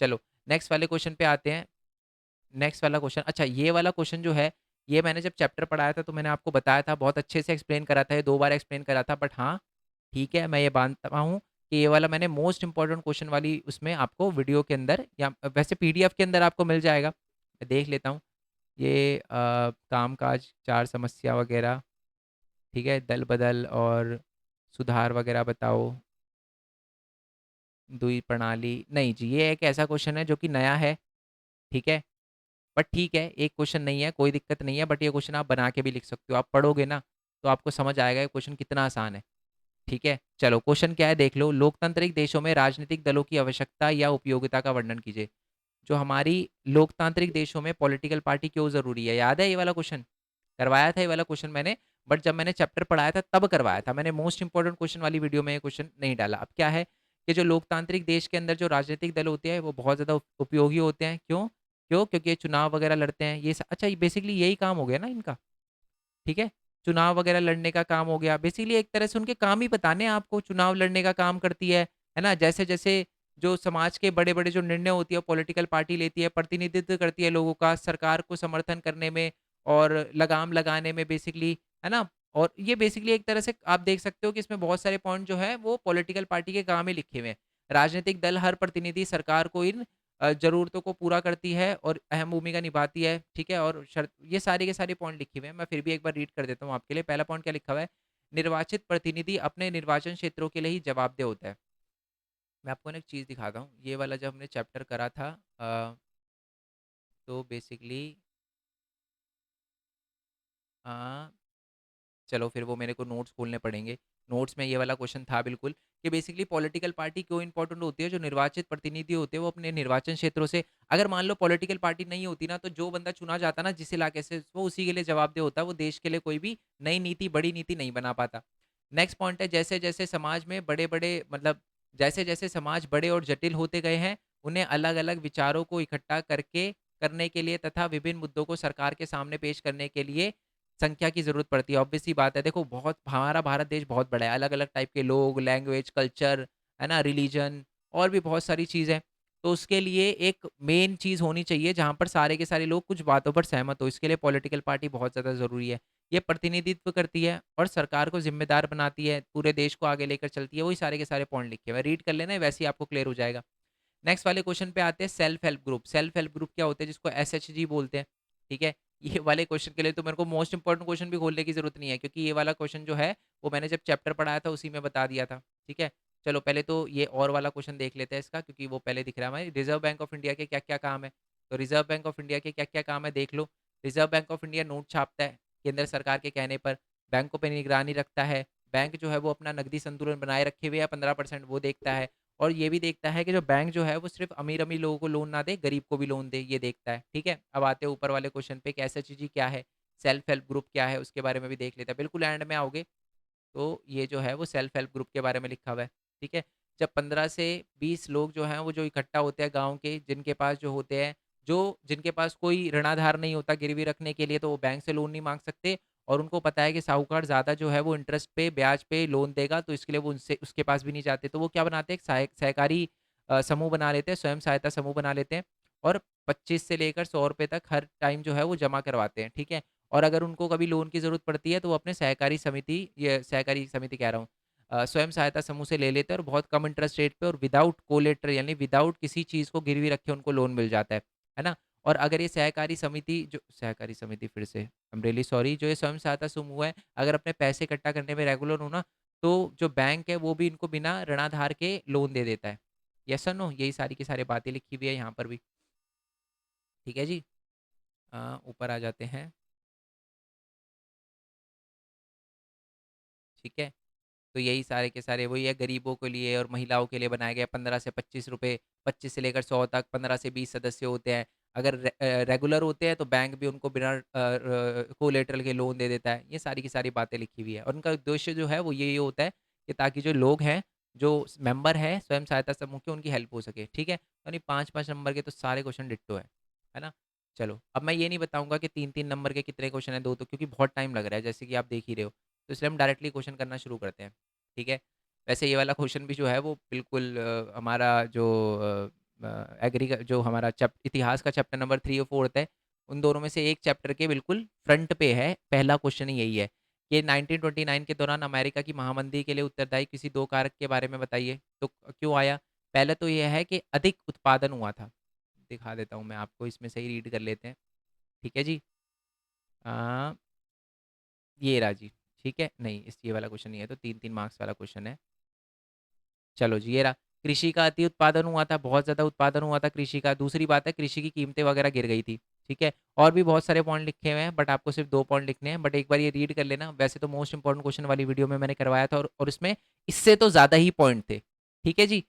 S1: चलो, नेक्स्ट वाले क्वेश्चन पे आते हैं। नेक्स्ट वाला क्वेश्चन, अच्छा ये वाला क्वेश्चन जो है, ये मैंने जब चैप्टर पढ़ाया था तो मैंने आपको बताया था, बहुत अच्छे से एक्सप्लेन करा था, ये 2 बार एक्सप्लेन करा था, बट हाँ, ठीक है, मैं ये मानता हूँ कि ये वाला मैंने मोस्ट इम्पोर्टेंट क्वेश्चन वाली उसमें आपको वीडियो के अंदर, या वैसे पीडीएफ के अंदर आपको मिल जाएगा। मैं देख लेता हूँ। ये कामकाज, 4 समस्या वगैरह, ठीक है? दल-बदल और सुधार वगैरह बताओ। दुई प्रणाली, नहीं जी, ये एक ऐसा क्वेश्चन है जो कि नया है, ठीक है? बट ठीक है, एक क्वेश्चन नहीं है, कोई दिक्कत नहीं है, बट ये क्वेश्चन आप बना के भी लिख सकते हो। आप पढ़ोगे ना, तो आपको समझ आएगा ये क्वेश्चन कितना आसान है, ठीक है? चलो, क्वेश्चन क्या है देख लो। लोकतांत्रिक देशों में राजनीतिक दलों की आवश्यकता या उपयोगिता का वर्णन कीजिए। जो हमारी लोकतांत्रिक देशों में पॉलिटिकल पार्टी क्यों ज़रूरी है? याद है ये वाला क्वेश्चन? करवाया था ये वाला क्वेश्चन मैंने, बट जब मैंने चैप्टर पढ़ाया था तब करवाया था। मैंने मोस्ट इंपोर्टेंट क्वेश्चन वाली वीडियो में ये क्वेश्चन नहीं डाला। अब क्या है कि जो लोकतांत्रिक देश के अंदर जो राजनीतिक दल होते हैं वो बहुत ज़्यादा उपयोगी होते हैं। क्यों? क्यों? क्योंकि ये चुनाव वगैरह लड़ते हैं। ये अच्छा, बेसिकली यही काम हो गया ना इनका, ठीक है? चुनाव वगैरह लड़ने का काम हो गया। बेसिकली एक तरह से उनके काम ही बताने हैं आपको, चुनाव लड़ने का काम करती है ना? जैसे-जैसे जो समाज के बड़े-बड़े जो निर्णय होती है, पॉलिटिकल पार्टी लेती है, प्रतिनिधित्व करती है लोगों का, सरकार को समर्थन करने में और लगाम लगाने में बेसिकली, है ना? और ये बेसिकली एक तरह से आप देख सकते हो कि इसमें बहुत सारे पॉइंट जो हैं, वो पॉलिटिकल पार्टी के काम ही लिखे हुए हैं। राजनीतिक दल हर प्रतिनिधि सरकार को इन ज़रूरतों को पूरा करती है और अहम भूमिका निभाती है, ठीक है? और शर्त ये सारे के सारे पॉइंट लिखे हुए हैं, मैं फिर भी एक बार रीड कर देता हूँ आपके लिए। पहला पॉइंट क्या लिखा हुआ है? निर्वाचित प्रतिनिधि अपने निर्वाचन क्षेत्रों के लिए ही जवाबदेह होता है। मैं आपको ना एक चीज़ दिखाता हूँ, ये वाला जब हमने चैप्टर करा था तो बेसिकली अ चलो फिर वो मेरे को नोट्स खोलने पड़ेंगे। नोट्स में ये वाला क्वेश्चन था बिल्कुल कि बेसिकली पॉलिटिकल पार्टी क्यों इंपॉर्टेंट होती है, जो निर्वाचित प्रतिनिधि होते हैं वो अपने निर्वाचन क्षेत्रों से, अगर मान लो पॉलिटिकल पार्टी नहीं होती ना, तो जो बंदा चुना जाता ना जिस इलाके से, वो उसी के लिए जवाबदेह होता है, वो देश के लिए कोई भी नई नीति, बड़ी नीति नहीं बना पाता। नेक्स्ट पॉइंट है, जैसे-जैसे समाज में बड़े-बड़े मतलब जैसे-जैसे समाज बड़े और जटिल होते गए हैं, उन्हें अलग-अलग विचारों को इकट्ठा करके करने के लिए तथा विभिन्न मुद्दों को सरकार के सामने पेश करने के लिए संख्या की ज़रूरत पड़ती है। ऑब्वियस सी बात है, देखो बहुत हमारा भारत देश बहुत बड़ा है, अलग-अलग टाइप के लोग, लैंग्वेज, कल्चर, है ना? रिलीजन और भी बहुत सारी चीज़ें। तो उसके लिए एक मेन चीज़ होनी चाहिए जहाँ पर सारे के सारे लोग कुछ बातों पर सहमत हो। इसके लिए पॉलिटिकल पार्टी बहुत ज़्यादा ज़रूरी है। ये प्रतिनिधित्व करती है और सरकार को ज़िम्मेदार बनाती है, पूरे देश को आगे लेकर चलती है। वही सारे के सारे पॉइंट लिखे हुए हैं। रीड कर लेना, वैसे ही आपको क्लियर हो जाएगा। नेक्स्ट वाले क्वेश्चन पे आते हैं, self help group. Self help group क्या होते हैं, जिसको एसएचजी बोलते हैं, ठीक है? ये वाले क्वेश्चन के लिए तो मेरे को मोस्ट इंपोर्टेंट क्वेश्चन भी खोलने की ज़रूरत नहीं है, क्योंकि ये वाला क्वेश्चन जो है, वो मैंने जब चैप्टर पढ़ाया था उसी में बता दिया था, ठीक है? चलो पहले तो ये और वाला क्वेश्चन देख लेते हैं इसका, क्योंकि वो पहले दिख रहा है हमें। रिज़र्व बैंक ऑफ इंडिया के क्या-क्या काम है? तो रिज़र्व बैंक ऑफ इंडिया के क्या-क्या काम है देख लो। Reserve Bank of India note छापता है, केंद्र सरकार के कहने पर, बैंकों पे निगरानी रखता है, बैंक जो है वो अपना नकदी संतुलन बनाए रखे हुए है 15% वो देखता है। और ये भी देखता है कि जो बैंक जो है वो सिर्फ अमीर-अमीर लोगों को लोन ना दे, गरीब को भी लोन दे, ये देखता है, ठीक है? अब आते हैं ऊपर वाले क्वेश्चन पे कि एसएचजी क्या है? सेल्फ हेल्प ग्रुप क्या है? उसके बारे में भी देख लेते हैं। बिल्कुल एंड में आओगे तो ये जो है वो सेल्फ हेल्प ग्रुप के बारे में लिखा हुआ है, ठीक है? जब 15 से 20 लोग जो हैं वो जो इकट्ठा होते हैं गाँव के, जिनके पास जो होते हैं, जो जिनके पास कोई ऋणाधार नहीं होता गिरवी रखने के लिए, तो वो बैंक से लोन नहीं माँग सकते और उनको पता है कि साहूकार ज़्यादा जो है वो इंटरेस्ट पे, ब्याज पे लोन देगा, तो इसके लिए वो उनसे उसके पास भी नहीं जाते। तो वो क्या बनाते हैं, एक सहकारी समूह बना लेते हैं, स्वयं सहायता समूह बना लेते हैं और 25 से लेकर ₹100 तक हर टाइम जो है वो जमा करवाते हैं, ठीक है? और अगर उनको कभी लोन की ज़रूरत पड़ती है तो वो अपने सहकारी समिति कह रहा हूँ, स्वयं सहायता समूह से ले लेते हैं और बहुत कम इंटरेस्ट रेट पे और विदाउट कोलेटरल यानी विदाउट किसी चीज़ को गिरवी रखे उनको लोन मिल जाता है ना? और अगर ये सहकारी समिति फिर से, आई एम रियली सॉरी, जो ये स्वयं सहायता समूह है, अगर अपने पैसे इकट्ठा करने में रेगुलर हो ना, तो जो बैंक है वो भी इनको बिना ऋणाधार के लोन दे देता है। येस और नो? यही सारी की सारी बातें लिखी हुई है यहाँ पर भी, ठीक है जी? ऊपर आ जाते हैं, ठीक है? तो यही सारे के सारे वही है, गरीबों के लिए और महिलाओं के लिए बनाया गया। 15 से 25 रुपए, 25 से लेकर 100 तक, 15 से 20 सदस्य होते हैं। अगर रेगुलर होते हैं तो बैंक भी उनको बिना कोलेटरल के लोन दे देता है। ये सारी की सारी बातें लिखी हुई है और उनका उद्देश्य जो है वो यही होता है कि ताकि जो लोग हैं, जो मेंबर हैं स्वयं सहायता समूह के, उनकी हेल्प हो सके, ठीक है? यानी 5-5 नंबर के तो सारे क्वेश्चन डिट्टो है ना? चलो, अब मैं ये नहीं बताऊँगा कि 3-3 नंबर के कितने क्वेश्चन हैं, 2 तो, क्योंकि बहुत टाइम लग रहा है, जैसे कि आप देख ही रहे हो। तो इसलिए हम डायरेक्टली क्वेश्चन करना शुरू करते हैं, ठीक है? वैसे ये वाला क्वेश्चन भी जो है वो बिल्कुल हमारा जो जो हमारा इतिहास का चैप्टर नंबर 3 और 4 है, उन दोनों में से एक चैप्टर के बिल्कुल फ्रंट पे है, पहला क्वेश्चन ही यही है कि 1929 के दौरान अमेरिका की महामंदी के लिए उत्तरदायी किसी 2 कारक के बारे में बताइए। तो क्यों आया? पहले तो ये है कि अधिक उत्पादन हुआ था। दिखा देता हूँ मैं आपको, इसमें से ही रीड कर लेते हैं, ठीक है जी? अ ये रहा जी, ठीक है? नहीं, ये वाला क्वेश्चन नहीं है, तो 3-3 मार्क्स वाला क्वेश्चन है। चलो जी, ये रहा। कृषि का अति उत्पादन हुआ था, बहुत ज़्यादा उत्पादन हुआ था कृषि का। दूसरी बात है, कृषि की कीमतें वगैरह गिर गई थी, ठीक है? और भी बहुत सारे पॉइंट लिखे हुए हैं, बट आपको सिर्फ 2 पॉइंट लिखने हैं, बट एक बार ये रीड कर लेना। वैसे तो मोस्ट इम्पोर्टेंट क्वेश्चन वाली वीडियो में मैंने करवाया था और इसमें इससे तो ज़्यादा ही पॉइंट थे, ठीक है जी?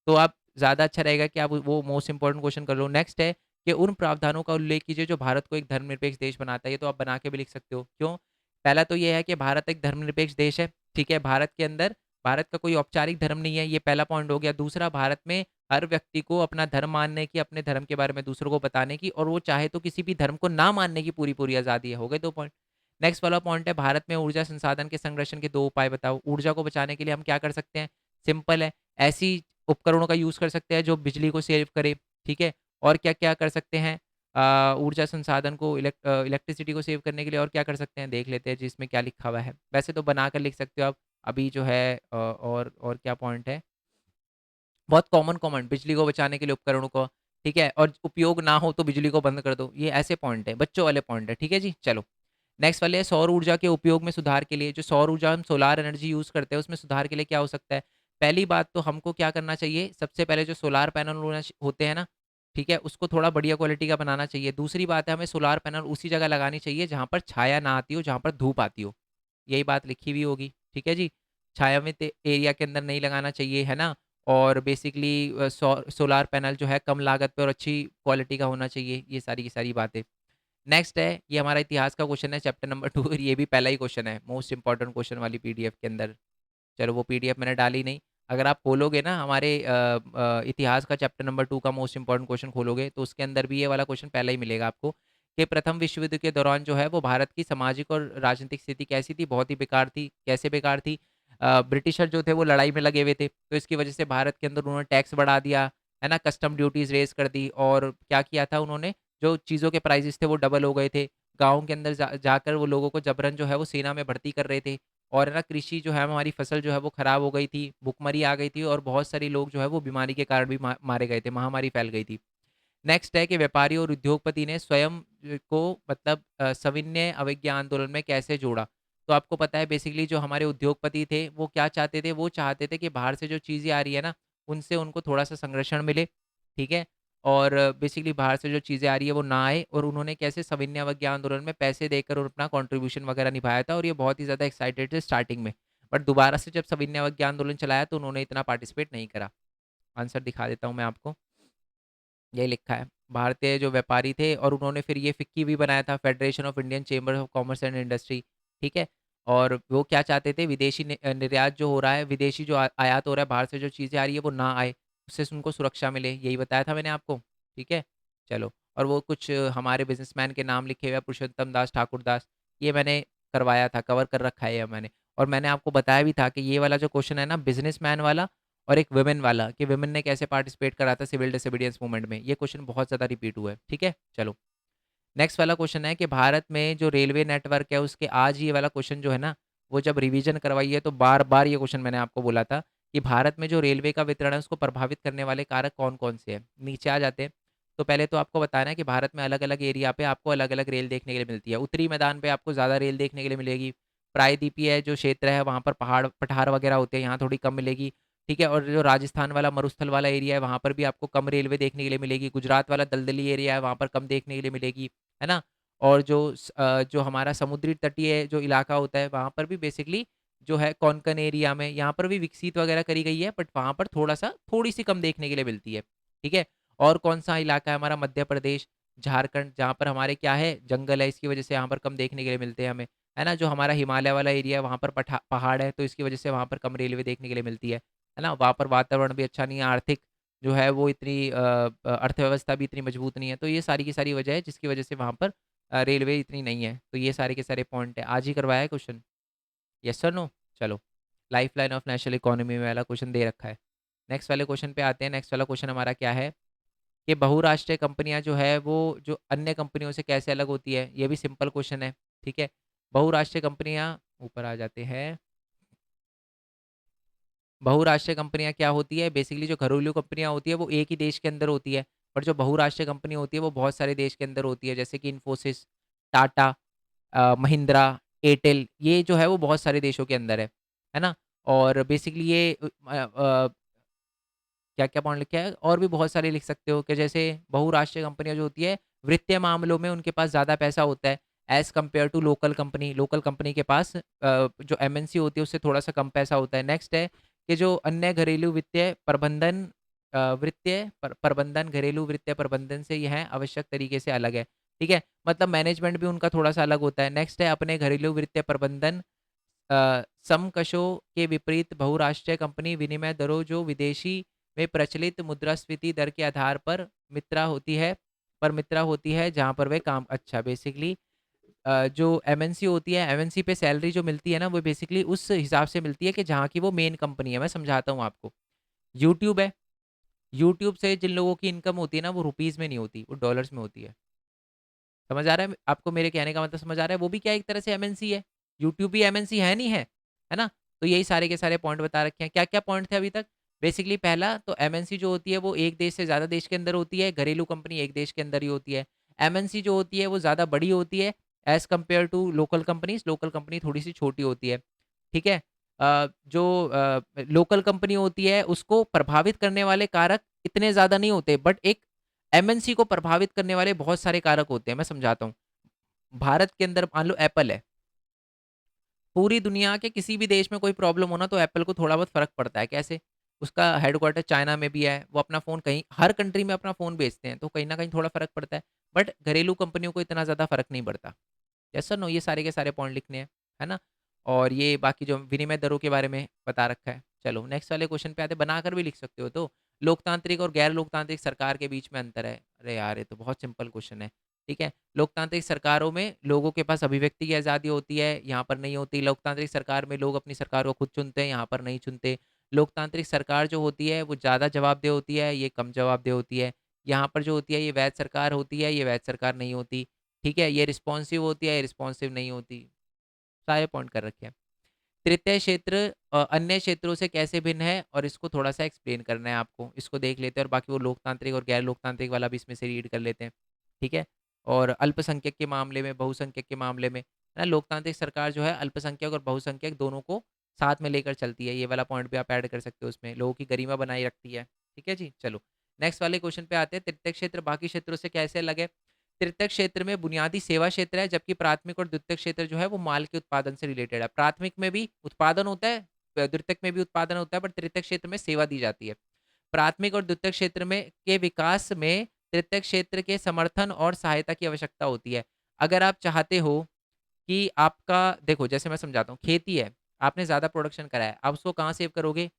S1: तो आप ज़्यादा अच्छा रहेगा कि आप वो मोस्ट इम्पोर्टेंट क्वेश्चन कर लो। नेक्स्ट है कि उन प्रावधानों का उल्लेख कीजिए जो भारत को एक धर्मनिरपेक्ष देश बनाता है। ये तो आप बना के भी लिख सकते हो। क्यों? पहला तो ये है कि भारत एक धर्मनिरपेक्ष देश है, ठीक है? भारत के अंदर भारत का कोई औपचारिक धर्म नहीं है, ये पहला पॉइंट हो गया। दूसरा, भारत में हर व्यक्ति को अपना धर्म मानने की, अपने धर्म के बारे में दूसरों को बताने की और वो चाहे तो किसी भी धर्म को ना मानने की पूरी-पूरी आज़ादी है। हो गए 2 पॉइंट। नेक्स्ट वाला पॉइंट है, भारत में ऊर्जा संसाधन के संरक्षण के 2 उपाय बताओ। ऊर्जा को बचाने के लिए हम क्या कर सकते हैं? सिंपल है, ऐसी उपकरणों का यूज़ कर सकते हैं जो बिजली को सेव करे, ठीक है? और क्या-क्या कर सकते हैं? ऊर्जा संसाधन को इलेक्ट्रिसिटी को सेव करने के लिए और क्या कर सकते हैं? देख लेते हैं जिसमें क्या लिखा हुआ है। वैसे तो बनाकर लिख सकते हो आप, अभी जो है और क्या पॉइंट है? बहुत कॉमन बिजली को बचाने के लिए उपकरणों को, ठीक है? और उपयोग ना हो तो बिजली को बंद कर दो। ये ऐसे पॉइंट है, बच्चों वाले पॉइंट है, ठीक है जी? चलो, नेक्स्ट वाले है सौर ऊर्जा के उपयोग में सुधार के लिए। जो सौर ऊर्जा हम सोलार एनर्जी यूज़ करते हैं, उसमें सुधार के लिए क्या हो सकता है? पहली बात तो हमको क्या करना चाहिए? सबसे पहले जो सोलार पैनल होते हैं ना, ठीक है? उसको थोड़ा बढ़िया क्वालिटी का बनाना चाहिए। दूसरी बात है, हमें सोलार पैनल उसी जगह लगानी चाहिए जहाँ पर छाया ना आती हो, जहाँ पर धूप आती हो। यही बात लिखी हुई होगी, ठीक है जी? छायावित एरिया के अंदर नहीं लगाना चाहिए, है ना? और बेसिकली सोलार पैनल जो है कम लागत पे और अच्छी क्वालिटी का होना चाहिए, ये सारी की सारी बातें। नेक्स्ट है, ये हमारा इतिहास का क्वेश्चन है चैप्टर नंबर 2 और ये भी पहला ही क्वेश्चन है, मोस्ट इंपोर्टेंट क्वेश्चन वाली पीडीएफ के अंदर। चलो वो पीडीएफ मैंने डाली नहीं। अगर आप खोलोगे ना हमारे इतिहास का चैप्टर नंबर 2 का मोस्ट इंपोर्टेंट क्वेश्चन खोलोगे तो उसके अंदर भी ये वाला क्वेश्चन पहला ही मिलेगा आपको कि प्रथम विश्व युद्ध के दौरान जो है वो भारत की सामाजिक और राजनीतिक स्थिति कैसी थी? बहुत ही बेकार थी। कैसे बेकार थी? ब्रिटिशर जो थे वो लड़ाई में लगे हुए थे, तो इसकी वजह से भारत के अंदर उन्होंने टैक्स बढ़ा दिया, है ना? कस्टम ड्यूटीज़ रेज़ कर दी और क्या किया था उन्होंने, जो चीज़ों के प्राइसेज़ थे वो डबल हो गए थे। गाँव के अंदर जाकर वो लोगों को जबरन जो है वो सेना में भर्ती कर रहे थे। और है ना कृषि जो है हमारी फसल जो है वो खराब हो गई थी, भुखमरी आ गई थी और बहुत सारे लोग जो है वो बीमारी के कारण भी मारे गए थे, महामारी फैल गई थी। नेक्स्ट है कि व्यापारी और उद्योगपति ने स्वयं को मतलब सविनय अवज्ञा आंदोलन में कैसे जोड़ा। तो आपको पता है बेसिकली जो हमारे उद्योगपति थे वो क्या चाहते थे, वो चाहते थे कि बाहर से जो चीज़ें आ रही है ना उनसे उनको थोड़ा सा संरक्षण मिले, ठीक है? और बेसिकली बाहर से जो चीज़ें आ रही है वो ना आए और उन्होंने कैसे सविनय अवज्ञा आंदोलन में पैसे देकर और अपना कंट्रीब्यूशन वगैरह निभाया था और ये बहुत ही ज़्यादा एक्साइटेड थे स्टार्टिंग में, बट दोबारा से जब सविनय अवज्ञा आंदोलन चलाया तो उन्होंने इतना पार्टिसिपेट नहीं करा। आंसर दिखा देता हूँ मैं आपको, यही लिखा है। भारतीय जो व्यापारी थे और उन्होंने फिर ये फिक्की भी बनाया था, federation of Indian chamber of commerce and industry, ठीक है? और वो क्या चाहते थे, विदेशी निर्यात जो हो रहा है, विदेशी जो आयात हो रहा है, बाहर से जो चीज़ें आ रही है वो ना आए, उससे उनको सुरक्षा मिले, यही बताया था मैंने आपको, ठीक है? चलो, और वो कुछ हमारे बिज़नेसमैन के नाम लिखे हुए हैं, पुरुषोत्तम दास, ठाकुर दास, ये मैंने करवाया था, कवर कर रखा है ये मैंने। और मैंने आपको बताया भी था कि ये वाला जो क्वेश्चन है ना बिज़नेसमैन वाला और एक वुमेन वाला, कि वुमेन ने कैसे पार्टिसिपेट करा था सिविल डिसोबीडियंस मूवमेंट में, ये क्वेश्चन बहुत ज़्यादा रिपीट हुआ है, ठीक है? चलो, नेक्स्ट वाला क्वेश्चन है कि भारत में जो रेलवे नेटवर्क है उसके आज ये वाला क्वेश्चन जो है ना, वो जब रिवीजन करवाई है तो बार-बार ये क्वेश्चन मैंने आपको बोला था कि भारत में जो रेलवे का वितरण है उसको प्रभावित करने वाले कारक कौन-कौन से हैं? नीचे आ जाते हैं। तो पहले तो आपको बताना है कि भारत में अलग-अलग एरिया पे आपको अलग-अलग रेल देखने के लिए मिलती है। उत्तरी मैदान पे आपको ज़्यादा रेल देखने के लिए मिलेगी। प्रायद्वीपीय जो क्षेत्र है वहाँ पर पहाड़ पठार वगैरह होते हैं, यहाँ थोड़ी कम मिलेगी, ठीक है? और जो राजस्थान वाला मरुस्थल वाला एरिया है वहाँ पर भी आपको कम रेलवे देखने के लिए मिलेगी। गुजरात वाला दलदली एरिया है वहाँ पर कम देखने के लिए मिलेगी, है ना? और जो हमारा समुद्री तटीय जो इलाका होता है वहाँ पर भी बेसिकली जो है कोंकण एरिया में यहाँ पर भी विकसित वगैरह करी गई है, बट वहाँ पर थोड़ा-सा थोड़ी-सी कम देखने के लिए मिलती है, ठीक है? और कौन-सा इलाका है हमारा मध्य प्रदेश, झारखंड, जहाँ पर हमारे क्या है जंगल है, इसकी वजह से यहाँ पर कम देखने के लिए मिलते हैं हमें, है ना? जो हमारा हिमालय वाला एरिया है वहाँ पर पहाड़ है तो इसकी वजह से वहाँ पर कम रेलवे देखने के लिए मिलती है ना? वहाँ पर वातावरण भी अच्छा नहीं है, आर्थिक जो है वो इतनी अर्थव्यवस्था भी इतनी मजबूत नहीं है, तो ये सारी की सारी वजह है जिसकी वजह से वहाँ पर रेलवे इतनी नहीं है। तो ये सारे के सारे पॉइंट है। आज ही करवाया है क्वेश्चन? येस और नो? चलो, लाइफ़लाइन ऑफ नेशनल इकोनॉमी वाला क्वेश्चन दे रखा है। नेक्स्ट वाले क्वेश्चन पे आते हैं। नेक्स्ट वाला क्वेश्चन हमारा क्या है कि बहुराष्ट्रीय कंपनियाँ जो है वो जो अन्य कंपनियों से कैसे अलग होती है? ये भी सिंपल क्वेश्चन है, ठीक है? बहुराष्ट्रीय कंपनियाँ ऊपर आ जाते हैं। बहुराष्ट्रीय कंपनियाँ क्या होती है? बेसिकली जो घरेलू कंपनियाँ होती है वो एक ही देश के अंदर होती है, और जो बहुराष्ट्रीय कंपनी होती है वो बहुत सारे देश के अंदर होती है, जैसे कि इन्फोसिस, टाटा, महिंद्रा, एयरटेल, ये जो है वो बहुत सारे देशों के अंदर है ना? और बेसिकली ये क्या-क्या पॉइंट लिखे हैं? और भी बहुत सारे लिख सकते हो कि जैसे बहुराष्ट्रीय कंपनियाँ जो होती है, वित्तीय मामलों में उनके पास ज़्यादा पैसा होता है as compare to local company. Local company के पास जो एमएनसी होती है उससे थोड़ा-सा कम पैसा होता है। नेक्स्ट है कि जो अन्य घरेलू वित्तीय प्रबंधन प्रबंधन घरेलू वित्तीय प्रबंधन से यह आवश्यक तरीके से अलग है। ठीक है? मतलब मैनेजमेंट भी उनका थोड़ा-सा अलग होता है। नेक्स्ट है अपने घरेलू वित्तीय प्रबंधन समकक्षों के विपरीत बहुराष्ट्रीय कंपनी विनिमय दरों जो विदेशी में प्रचलित मुद्रास्फीति दर के आधार पर मित्रा होती है जहाँ पर वे काम अच्छा बेसिकली जो एमएनसी होती है, एमएनसी पे सैलरी जो मिलती है ना, वो बेसिकली उस हिसाब से मिलती है कि जहाँ की वो मेन कंपनी है। मैं समझाता हूँ आपको। यूट्यूब है, यूट्यूब से जिन लोगों की इनकम होती है ना, वो रुपीज़ में नहीं होती, वो डॉलर्स में होती है। समझ आ रहा है आपको मेरे कहने का मतलब समझ आ रहा है? वो भी क्या एक तरह से एमएनसी है। यूट्यूब भी एमएनसी है नहीं है? है ना? तो यही सारे के सारे पॉइंट बता रखे हैं। क्या-क्या पॉइंट थे अभी तक? बेसिकली पहला तो एमएनसी जो होती है वो एक देश से ज़्यादा देश के अंदर होती है, घरेलू कंपनी एक देश के अंदर ही होती है। एमएनसी जो होती है वो ज़्यादा बड़ी होती है as compare to local companies, local company थोड़ी-सी छोटी होती है। ठीक है? जो लोकल कंपनी होती है उसको प्रभावित करने वाले कारक इतने ज़्यादा नहीं होते, बट एक एमएनसी को प्रभावित करने वाले बहुत सारे कारक होते हैं, मैं समझाता हूँ। भारत के अंदर मान लो एप्पल है, पूरी दुनिया के किसी भी देश में कोई प्रॉब्लम हो ना तो एप्पल को थोड़ा बहुत फ़र्क पड़ता है, कैसे? उसका हेडक्वार्टर चाइना में भी है, वो अपना फ़ोन कहीं हर कंट्री में अपना फ़ोन बेचते हैं, तो कहीं न कहीं थोड़ा फ़र्क पड़ता है, बट घरेलू कंपनियों को इतना ज़्यादा फ़र्क नहीं पड़ता। यस और नो ये सारे के सारे पॉइंट लिखने हैं, है ना? और ये बाकी जो विनिमय दरों के बारे में बता रखा है। चलो नेक्स्ट वाले क्वेश्चन पे आते हैं, बनाकर भी लिख सकते हो तो। लोकतांत्रिक और गैर लोकतांत्रिक सरकार के बीच में अंतर है। अरे यार! ये तो बहुत सिंपल क्वेश्चन है, ठीक है? लोकतांत्रिक सरकारों में लोगों के पास अभिव्यक्ति की आज़ादी होती है, यहाँ पर नहीं होती। लोकतांत्रिक सरकार में लोग अपनी सरकार को खुद चुनते हैं, यहाँ पर नहीं चुनते। लोकतांत्रिक सरकार जो होती है वो ज़्यादा जवाबदेह होती है, ये कम जवाबदेह होती है। यहाँ पर जो होती है ये वैध सरकार होती है, ये वैध सरकार नहीं होती। ठीक है? ये रिस्पॉन्सिव होती है, ये रिस्पॉन्सिव नहीं होती। सारे पॉइंट कर रखे हैं। तृतीय क्षेत्र अन्य क्षेत्रों से कैसे भिन्न है और इसको थोड़ा-सा एक्सप्लेन करना है आपको। इसको देख लेते हैं और बाकी वो लोकतांत्रिक और गैर लोकतांत्रिक वाला भी इसमें से रीड कर लेते हैं। ठीक है? और अल्पसंख्यक के मामले में, बहुसंख्यक के मामले में, है ना? लोकतांत्रिक सरकार जो है अल्पसंख्यक और बहुसंख्यक दोनों को साथ में लेकर चलती है। ये वाला पॉइंट भी आप ऐड कर सकते हो उसमें। लोगों की गरिमा बनाए रखती है। ठीक है जी? चलो, नेक्स्ट वाले क्वेश्चन पे आते हैं। तृतीय क्षेत्र बाकी क्षेत्रों से कैसे अलग है? तृतीयक क्षेत्र में बुनियादी सेवा क्षेत्र है, जबकि प्राथमिक और द्वितीयक क्षेत्र जो है वो माल के उत्पादन से रिलेटेड है। प्राथमिक में भी उत्पादन होता है, द्वितीयक में भी उत्पादन होता है, बट तृतीयक क्षेत्र में सेवा दी जाती है। प्राथमिक और द्वितीयक क्षेत्र में के विकास में तृतीयक क्षेत्र के समर्थन और सहायता की आवश्यकता होती है। अगर आप चाहते हो कि आपका देखो जैसे मैं समझाता हूँ, खेती है, आपने ज़्यादा प्रोडक्शन करा है, आप उसको कहाँ सेव करोगे?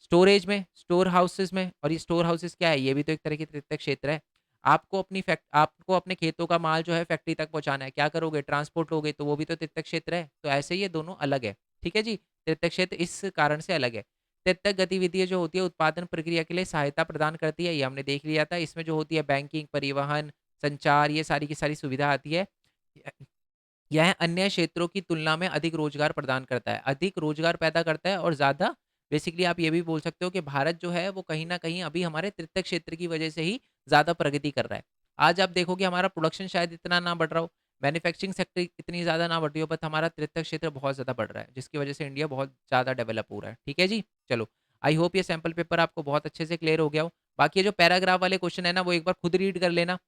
S1: स्टोरेज में, स्टोर हाउसेज़ में, और ये स्टोर हाउसेज़ क्या है? ये भी तो एक तरह की तृतीयक क्षेत्र है। आपको अपने खेतों का माल जो है फैक्ट्री तक पहुँचाना है, क्या करोगे? ट्रांसपोर्ट लोगे, तो वो भी तो तृतीयक क्षेत्र है। तो ऐसे ही ये दोनों अलग है, ठीक है जी? तृतीयक क्षेत्र इस कारण से अलग है। तृतीयक गतिविधियाँ जो होती है उत्पादन प्रक्रिया के लिए सहायता प्रदान करती है, ये हमने देख लिया था। इसमें जो होती है बैंकिंग, परिवहन, संचार, ये सारी की सारी सुविधा आती है। यह अन्य क्षेत्रों की तुलना में अधिक रोजगार प्रदान करता है, अधिक रोजगार पैदा करता है और ज़्यादा बेसिकली आप ये भी बोल सकते हो कि भारत जो है वो कहीं न कहीं अभी हमारे तृतीयक क्षेत्र की वजह से ही ज़्यादा प्रगति कर रहा है। आज आप देखोगे हमारा प्रोडक्शन शायद इतना ना बढ़ रहा हो, मैन्युफैक्चरिंग सेक्टर इतनी ज़्यादा ना बढ़ रही हो, बट हमारा तृतीयक क्षेत्र बहुत ज़्यादा बढ़ रहा है, जिसकी वजह से इंडिया बहुत ज़्यादा डेवलप हो रहा है। ठीक है जी? चलो, आई होप ये सैंपल पेपर आपको बहुत अच्छे से क्लियर हो गया हो। बाकी ये जो पैराग्राफ वाले क्वेश्चन है ना, वो एक बार खुद रीड कर लेना।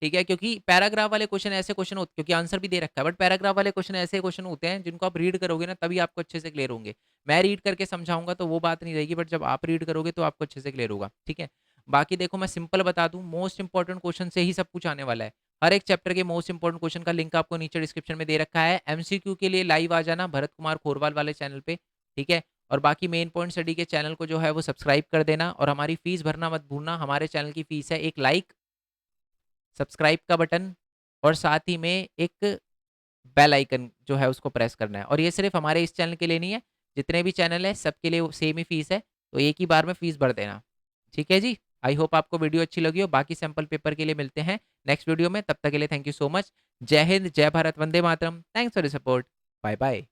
S1: ठीक है? क्योंकि पैराग्राफ वाले क्वेश्चन ऐसे क्वेश्चन होते क्योंकि आंसर भी दे रखा है, बट पैराग्राफ वाले क्वेश्चन ऐसे क्वेश्चन होते हैं जिनको आप रीड करोगे ना तभी आपको अच्छे से क्लियर होंगे। मैं रीड करके समझाऊँगा तो वो बात नहीं रहेगी, बट जब आप रीड करोगे तो आपको अच्छे से क्लियर होगा। ठीक है? बाकी देखो मैं सिंपल बता दूँ, मोस्ट इम्पोर्टेंट क्वेश्चन से ही सब कुछ आने वाला है। हर एक चैप्टर के मोस्ट इम्पोर्टेंट क्वेश्चन का लिंक आपको नीचे डिस्क्रिप्शन में दे रखा है। एमसीक्यू के लिए लाइव आ जाना भरत कुमार खोरवाल वाले चैनल पे, ठीक है? और बाकी मेन पॉइंट स्टडी के चैनल को जो है वो सब्सक्राइब कर देना और हमारी फीस भरना मत भूलना। हमारे चैनल की फीस है एक लाइक, सब्सक्राइब का बटन और साथ ही में एक बेल आइकन जो है उसको प्रेस करना है, और ये सिर्फ हमारे इस चैनल के लिए नहीं है, जितने भी चैनल है सबके लिए सेम ही फीस है, तो एक ही बार में फीस भर देना। ठीक है जी? आई होप आपको वीडियो अच्छी लगी हो। बाकी सैंपल पेपर के लिए मिलते हैं नेक्स्ट वीडियो में, तब तक के लिए थैंक यू सो मच। जय हिंद, जय Bharat, Vande Mataram. Thanks for the support. Bye bye.